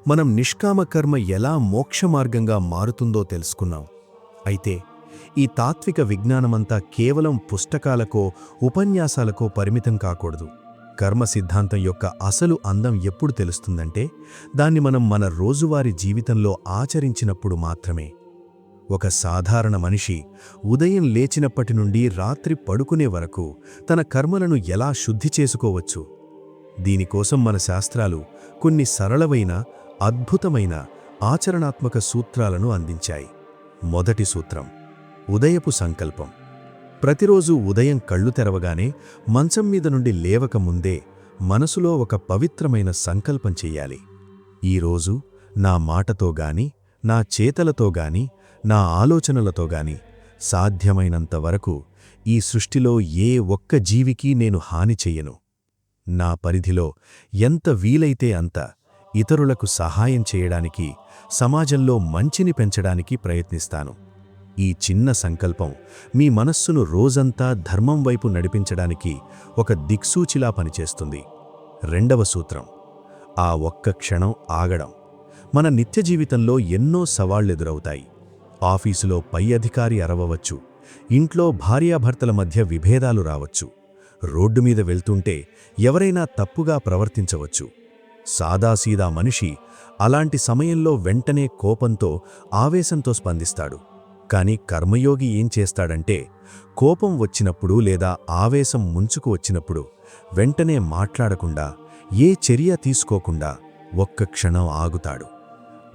మనం నిష్కామ కర్మ ఎలా మోక్షమార్గంగా మారుతుందో తెలుసుకున్నాం. అయితే ఈ తాత్విక విజ్ఞానమంతా కేవలం పుస్తకాలకో ఉపన్యాసాలకో పరిమితం కాకూడదు. కర్మ సిద్ధాంతం యొక్క అసలు అందం ఎప్పుడు తెలుస్తుందంటే, దాన్ని మనం మన రోజువారీ జీవితంలో ఆచరించినప్పుడు మాత్రమే. ఒక సాధారణ మనిషి ఉదయం లేచినప్పటి నుండి రాత్రి పడుకునే వరకు తన కర్మలను ఎలా శుద్ధి చేసుకోవచ్చు? దీనికోసం మన శాస్త్రాలు కొన్ని సరళమైన, అద్భుతమైన ఆచరణాత్మక సూత్రాలను అందించాయి. మొదటి సూత్రం: ఉదయపు సంకల్పం. ప్రతిరోజు ఉదయం కళ్ళు తెరవగానే, మంచం మీద నుండి లేవక ముందే మనసులో ఒక పవిత్రమైన సంకల్పం చెయ్యాలి. ఈరోజు నా మాటతో గాని, నా చేతలతో గాని, నా ఆలోచనలతో గాని సాధ్యమైనంత వరకు ఈ సృష్టిలో ఏ ఒక్క జీవికి నేను హాని చెయ్యను. నా పరిధిలో ఎంత వీలైతే అంత ఇతరులకు సహాయం చేయడానికి, సమాజంలో మంచిని పెంచడానికి ప్రయత్నిస్తాను. ఈ చిన్న సంకల్పం మీ మనస్సును రోజంతా ధర్మం వైపు నడిపించడానికి ఒక దిక్సూచిలా పనిచేస్తుంది. రెండవ సూత్రం: ఆ ఒక్క క్షణం ఆగడం. మన నిత్య జీవితంలో ఎన్నో సవాళ్లెదురవుతాయి. ఆఫీసులో పై అధికారి అరవవచ్చు, ఇంట్లో భార్యాభర్తల మధ్య విభేదాలు రావచ్చు, రోడ్డు మీద వెళ్తుంటే ఎవరైనా తప్పుగా ప్రవర్తించవచ్చు. సాదాసీదా మనిషి అలాంటి సమయంలో వెంటనే కోపంతో, ఆవేశంతో స్పందిస్తాడు. కాని కర్మయోగి ఏం చేస్తాడంటే, కోపం వచ్చినప్పుడు లేదా ఆవేశం ముంచుకు వచ్చినప్పుడు వెంటనే మాట్లాడకుండా, ఏ చర్య తీసుకోకుండా ఒక్క క్షణం ఆగుతాడు.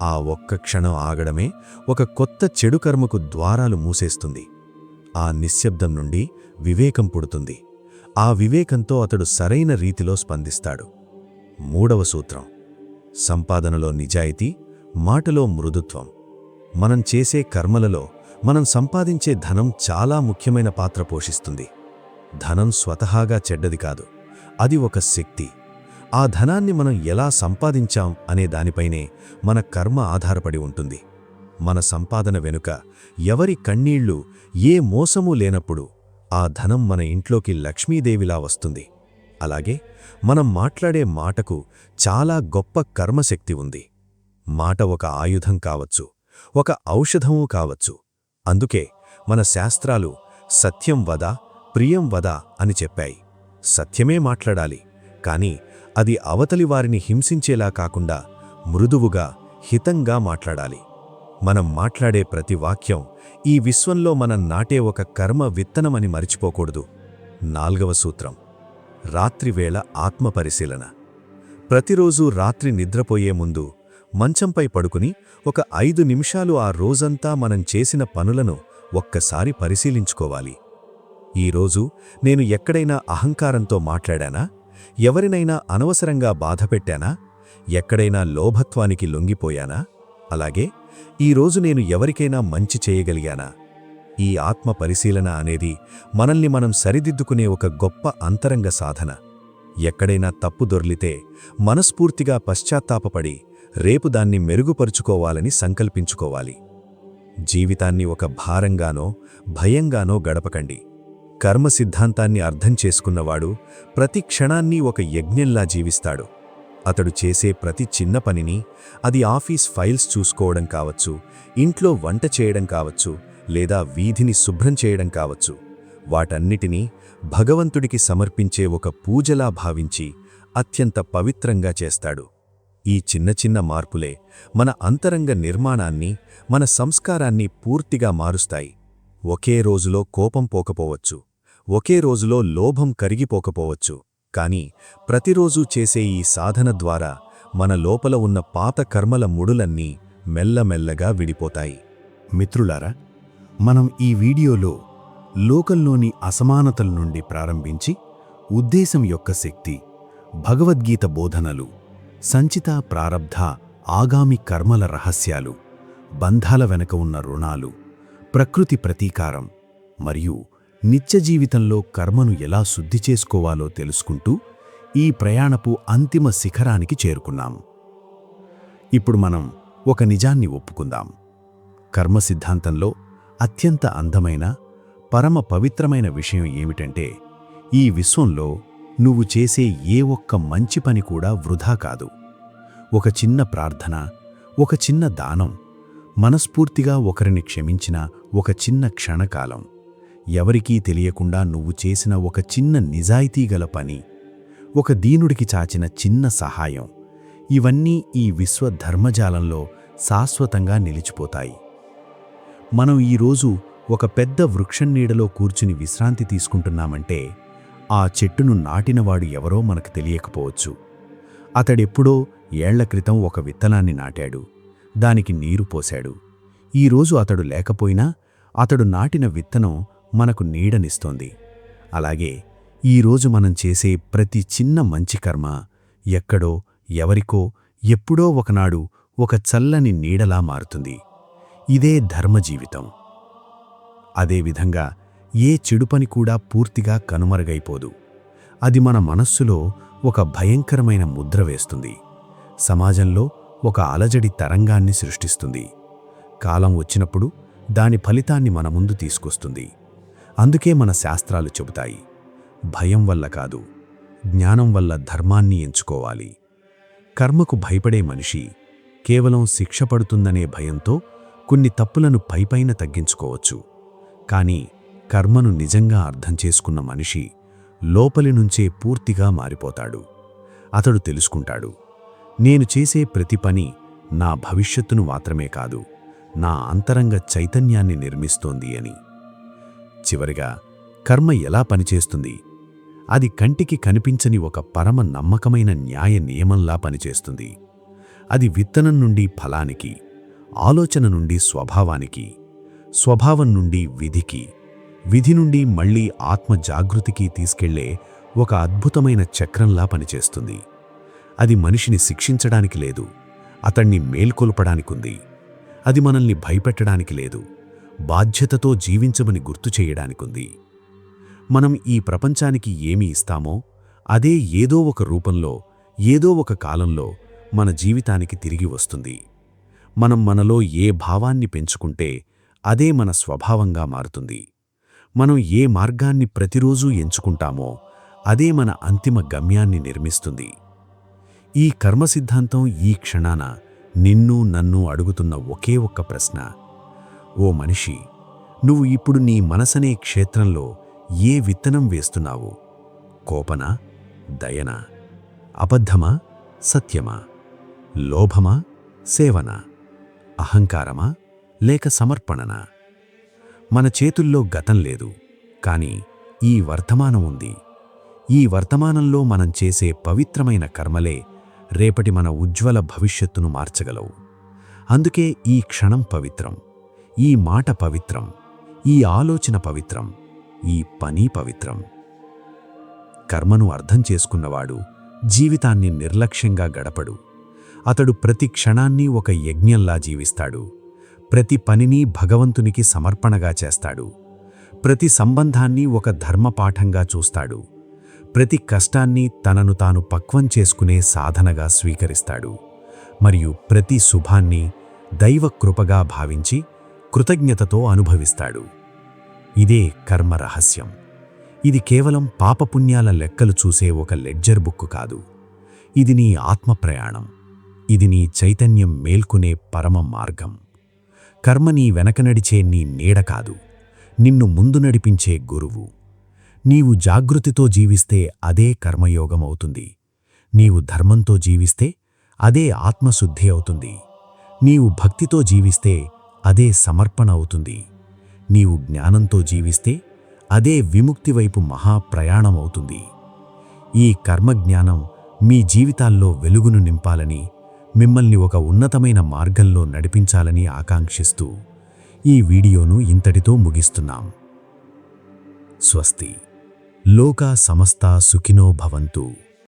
ఆ ఒక్క క్షణం ఆగడమే ఒక కొత్త చెడు కర్మకు ద్వారాలు మూసేస్తుంది. ఆ నిశ్శబ్దం నుండి వివేకం పుడుతుంది. ఆ వివేకంతో అతడు సరైన రీతిలో స్పందిస్తాడు. మూడవ సూత్రం: సంపాదనలో నిజాయితీ, మాటలో మృదుత్వం. మనం చేసే కర్మలలో మనం సంపాదించే ధనం చాలా ముఖ్యమైన పాత్ర పోషిస్తుంది. ధనం స్వతహాగా చెడ్డది కాదు, అది ఒక శక్తి. ఆ ధనాన్ని మనం ఎలా సంపాదించాం అనే దానిపైనే మన కర్మ ఆధారపడి ఉంటుంది. మన సంపాదన వెనుక ఎవరి కన్నీళ్లు, ఏ మోసమూ లేనప్పుడు ఆ ధనం మన ఇంట్లోకి లక్ష్మీదేవిలా వస్తుంది. అలాగే మనం మాట్లాడే మాటకు చాలా గొప్ప కర్మశక్తి ఉంది. మాట ఒక ఆయుధం కావచ్చు, ఒక ఔషధమూ కావచ్చు. అందుకే మన శాస్త్రాలు సత్యం వద, ప్రియం వద అని చెప్పాయి. సత్యమే మాట్లాడాలి, కాని అది అవతలి వారిని హింసించేలా కాకుండా మృదువుగా, హితంగా మాట్లాడాలి. మనం మాట్లాడే ప్రతి వాక్యం ఈ విశ్వంలో మనం నాటే ఒక కర్మ విత్తనమని మరిచిపోకూడదు. 4వ సూత్రం, రాత్రివేళ ఆత్మపరిశీలన. ప్రతిరోజూ రాత్రి నిద్రపోయే ముందు మంచంపై పడుకుని ఒక 5 నిమిషాలు ఆ రోజంతా మనం చేసిన పనులను ఒక్కసారి పరిశీలించుకోవాలి. ఈరోజు నేను ఎక్కడైనా అహంకారంతో మాట్లాడానా? ఎవరినైనా అనవసరంగా బాధపెట్టానా? ఎక్కడైనా లోభత్వానికి లొంగిపోయానా? అలాగే ఈరోజు నేను ఎవరికైనా మంచి చేయగలిగానా? ఈ ఆత్మ పరిశీలన అనేది మనల్ని మనం సరిదిద్దుకునే ఒక గొప్ప అంతరంగ సాధన. ఎక్కడైనా తప్పు దొర్లితే మనస్ఫూర్తిగా పశ్చాత్తాపపడి రేపు దాన్ని మెరుగుపరుచుకోవాలని సంకల్పించుకోవాలి. జీవితాన్ని ఒక భారంగానో భయంగానో గడపకండి. కర్మ సిద్ధాంతాన్ని అర్థం చేసుకున్నవాడు ప్రతి క్షణాన్ని ఒక యజ్ఞంలా జీవిస్తాడు. అతడు చేసే ప్రతి చిన్న పనిని, అది ఆఫీస్ ఫైల్స్ చూసుకోవడం కావచ్చు, ఇంట్లో వంట చేయడం కావచ్చు, లేదా వీధిని శుభ్రం చేయడం కావచ్చు, వాటన్నిటినీ భగవంతుడికి సమర్పించే ఒక పూజలా భావించి అత్యంత పవిత్రంగా చేస్తాడు. ఈ చిన్న చిన్న మార్పులే మన అంతరంగ నిర్మాణాన్ని, మన సంస్కారాన్ని పూర్తిగా మారుస్తాయి. ఒకే రోజులో కోపం పోకపోవచ్చు, ఒకే రోజులో లోభం కరిగిపోకపోవచ్చు, కానీ ప్రతిరోజూ చేసే ఈ సాధన ద్వారా మన లోపల ఉన్న పాత కర్మల ముడులన్నీ మెల్లమెల్లగా విడిపోతాయి. మిత్రులారా, మనం ఈ వీడియోలో లోకంలోని అసమానతల నుండి ప్రారంభించి ఉద్దేశం యొక్క శక్తి, భగవద్గీత బోధనలు, సంచిత ప్రారబ్ధ ఆగామి కర్మల రహస్యాలు, బంధాల వెనక ఉన్న రుణాలు, ప్రకృతి ప్రతీకారం మరియు నిత్య జీవితంలో కర్మను ఎలా శుద్ధి చేసుకోవాలో తెలుసుకుంటూ ఈ ప్రయాణపు అంతిమ శిఖరానికి చేరుకున్నాం. ఇప్పుడు మనం ఒక నిజాన్ని ఒప్పుకుందాం. కర్మ సిద్ధాంతంలో అత్యంత అందమైన, పరమ పవిత్రమైన విషయం ఏమిటంటే, ఈ విశ్వంలో నువ్వు చేసే ఏ ఒక్క మంచి పని కూడా వృధా కాదు. ఒక చిన్న ప్రార్థన, ఒక చిన్న దానం, మనస్ఫూర్తిగా ఒకరిని క్షమించిన ఒక చిన్న క్షణకాలం, ఎవరికీ తెలియకుండా నువ్వు చేసిన ఒక చిన్న నిజాయితీగల పని, ఒక దీనుడికి చాచిన చిన్న సహాయం, ఇవన్నీ ఈ విశ్వ ధర్మజాలంలో శాశ్వతంగా నిలిచిపోతాయి. మనం ఈరోజు ఒక పెద్ద వృక్షం నీడలో కూర్చుని విశ్రాంతి తీసుకుంటున్నామంటే, ఆ చెట్టును నాటినవాడు ఎవరో మనకు తెలియకపోవచ్చు. అతడెప్పుడో ఏళ్ల క్రితం ఒక విత్తనాన్ని నాటాడు, దానికి నీరు పోశాడు. ఈరోజు అతడు లేకపోయినా అతడు నాటిన విత్తనం మనకు నీడనిస్తోంది. అలాగే ఈరోజు మనం చేసే ప్రతి చిన్న మంచి కర్మ ఎక్కడో, ఎవరికో, ఎప్పుడో ఒకనాడు ఒక చల్లని నీడలా మారుతుంది. ఇదే ధర్మజీవితం. అదేవిధంగా ఏ చెడుపని కూడా పూర్తిగా కనుమరుగైపోదు. అది మన మనస్సులో ఒక భయంకరమైన ముద్ర వేస్తుంది. సమాజంలో ఒక అలజడి తరంగాన్ని సృష్టిస్తుంది. కాలం వచ్చినప్పుడు దాని ఫలితాన్ని మన ముందు తీసుకొస్తుంది. అందుకే మన శాస్త్రాలు చెబుతాయి, భయం వల్ల కాదు, జ్ఞానం వల్ల ధర్మాన్ని ఎంచుకోవాలి. కర్మకు భయపడే మనిషి కేవలం శిక్ష పడుతుందనే భయంతో కొన్ని తప్పులను పైపైన తగ్గించుకోవచ్చు. కానీ కర్మను నిజంగా అర్థం చేసుకున్న మనిషి లోపలి నుంచే పూర్తిగా మారిపోతాడు. అతడు తెలుసుకుంటాడు, నేను చేసే ప్రతి పని నా భవిష్యత్తును మాత్రమే కాదు, నా అంతరంగ చైతన్యాన్ని నిర్మిస్తోంది అని. చివరిగా, కర్మ ఎలా పనిచేస్తుంది? అది కంటికి కనిపించని ఒక పరమ నమ్మకమైన న్యాయ నియమంలా పనిచేస్తుంది. అది విత్తనం నుండి ఫలానికి, ఆలోచన నుండి స్వభావానికి, స్వభావం నుండి విధికి, విధి నుండి మళ్లీ ఆత్మ జాగృతికి తీసుకెళ్లే ఒక అద్భుతమైన చక్రంలా పనిచేస్తుంది. అది మనిషిని శిక్షించడానికి లేదు, అతణ్ణి మేల్కొల్పడానికుంది. అది మనల్ని భయపెట్టడానికి లేదు, బాధ్యతతో జీవించమని గుర్తు చేయడానికుంది. మనం ఈ ప్రపంచానికి ఏమి ఇస్తామో అదే ఏదో ఒక రూపంలో, ఏదో ఒక కాలంలో మన జీవితానికి తిరిగి వస్తుంది. మనం మనలో ఏ భావాన్ని పెంచుకుంటే అదే మన స్వభావంగా మారుతుంది. మనం ఏ మార్గాన్ని ప్రతిరోజూ ఎంచుకుంటామో అదే మన అంతిమ గమ్యాన్ని నిర్మిస్తుంది. ఈ కర్మ సిద్ధాంతం ఈ క్షణాన నిన్ను నన్ను అడుగుతున్న ఒకే ఒక్క ప్రశ్న: ఓ మనిషి, నువ్వు ఇప్పుడు నీ మనసనే క్షేత్రంలో ఏ విత్తనం వేస్తున్నావు? కోపనా, దయనా, అబద్ధమా, సత్యమా, లోభమా, సేవనా, అహంకారమా, లేక సమర్పణనా? మన చేతుల్లో గతం లేదు, కాని ఈ వర్తమానం ఉంది. ఈ వర్తమానంలో మనం చేసే పవిత్రమైన కర్మలే రేపటి మన ఉజ్వల భవిష్యత్తును మార్చగలవు. అందుకే ఈ క్షణం పవిత్రం, ఈ మాట పవిత్రం, ఈ ఆలోచన పవిత్రం, ఈ పని పవిత్రం. కర్మను అర్థం చేసుకున్నవాడు జీవితాన్ని నిర్లక్ష్యంగా గడపడు. అతడు ప్రతి క్షణాన్ని ఒక యజ్ఞంలా జీవిస్తాడు. ప్రతి పనిని భగవంతునికి సమర్పణగా చేస్తాడు. ప్రతి సంబంధాన్ని ఒక ధర్మపాఠంగా చూస్తాడు. ప్రతి కష్టాన్ని తనను తాను పక్వం చేసుకునే సాధనగా స్వీకరిస్తాడు. మరియు ప్రతి శుభాన్ని దైవకృపగా భావించి కృతజ్ఞతతో అనుభవిస్తాడు. ఇదే కర్మ రహస్యం. ఇది కేవలం పాపపుణ్యాల లెక్కలు చూసే ఒక లెడ్జర్ బుక్ కాదు. ఇది నీ ఆత్మ ప్రయాణం. ఇది నీ చైతన్యం మేల్కొనే పరమ మార్గం. కర్మ నీ వెనక నడిచే నీ నీడ కాదు, నిన్ను ముందు నడిపించే గురువు. నీవు జాగృతితో జీవిస్తే అదే కర్మయోగం అవుతుంది. నీవు ధర్మంతో జీవిస్తే అదే ఆత్మశుద్ధి అవుతుంది. నీవు భక్తితో జీవిస్తే అదే సమర్పణ అవుతుంది. నీవు జ్ఞానంతో జీవిస్తే అదే విముక్తి వైపు మహాప్రయాణమవుతుంది. ఈ కర్మజ్ఞానం మీ జీవితాల్లో వెలుగును నింపాలని, మిమ్మల్ని ఒక ఉన్నతమైన మార్గంలో నడిపించాలని ఆకాంక్షిస్తూ ఈ వీడియోను ఇంతటితో ముగిస్తున్నాం. స్వస్తి. లోకా సమస్తా సుఖినో భవంతు.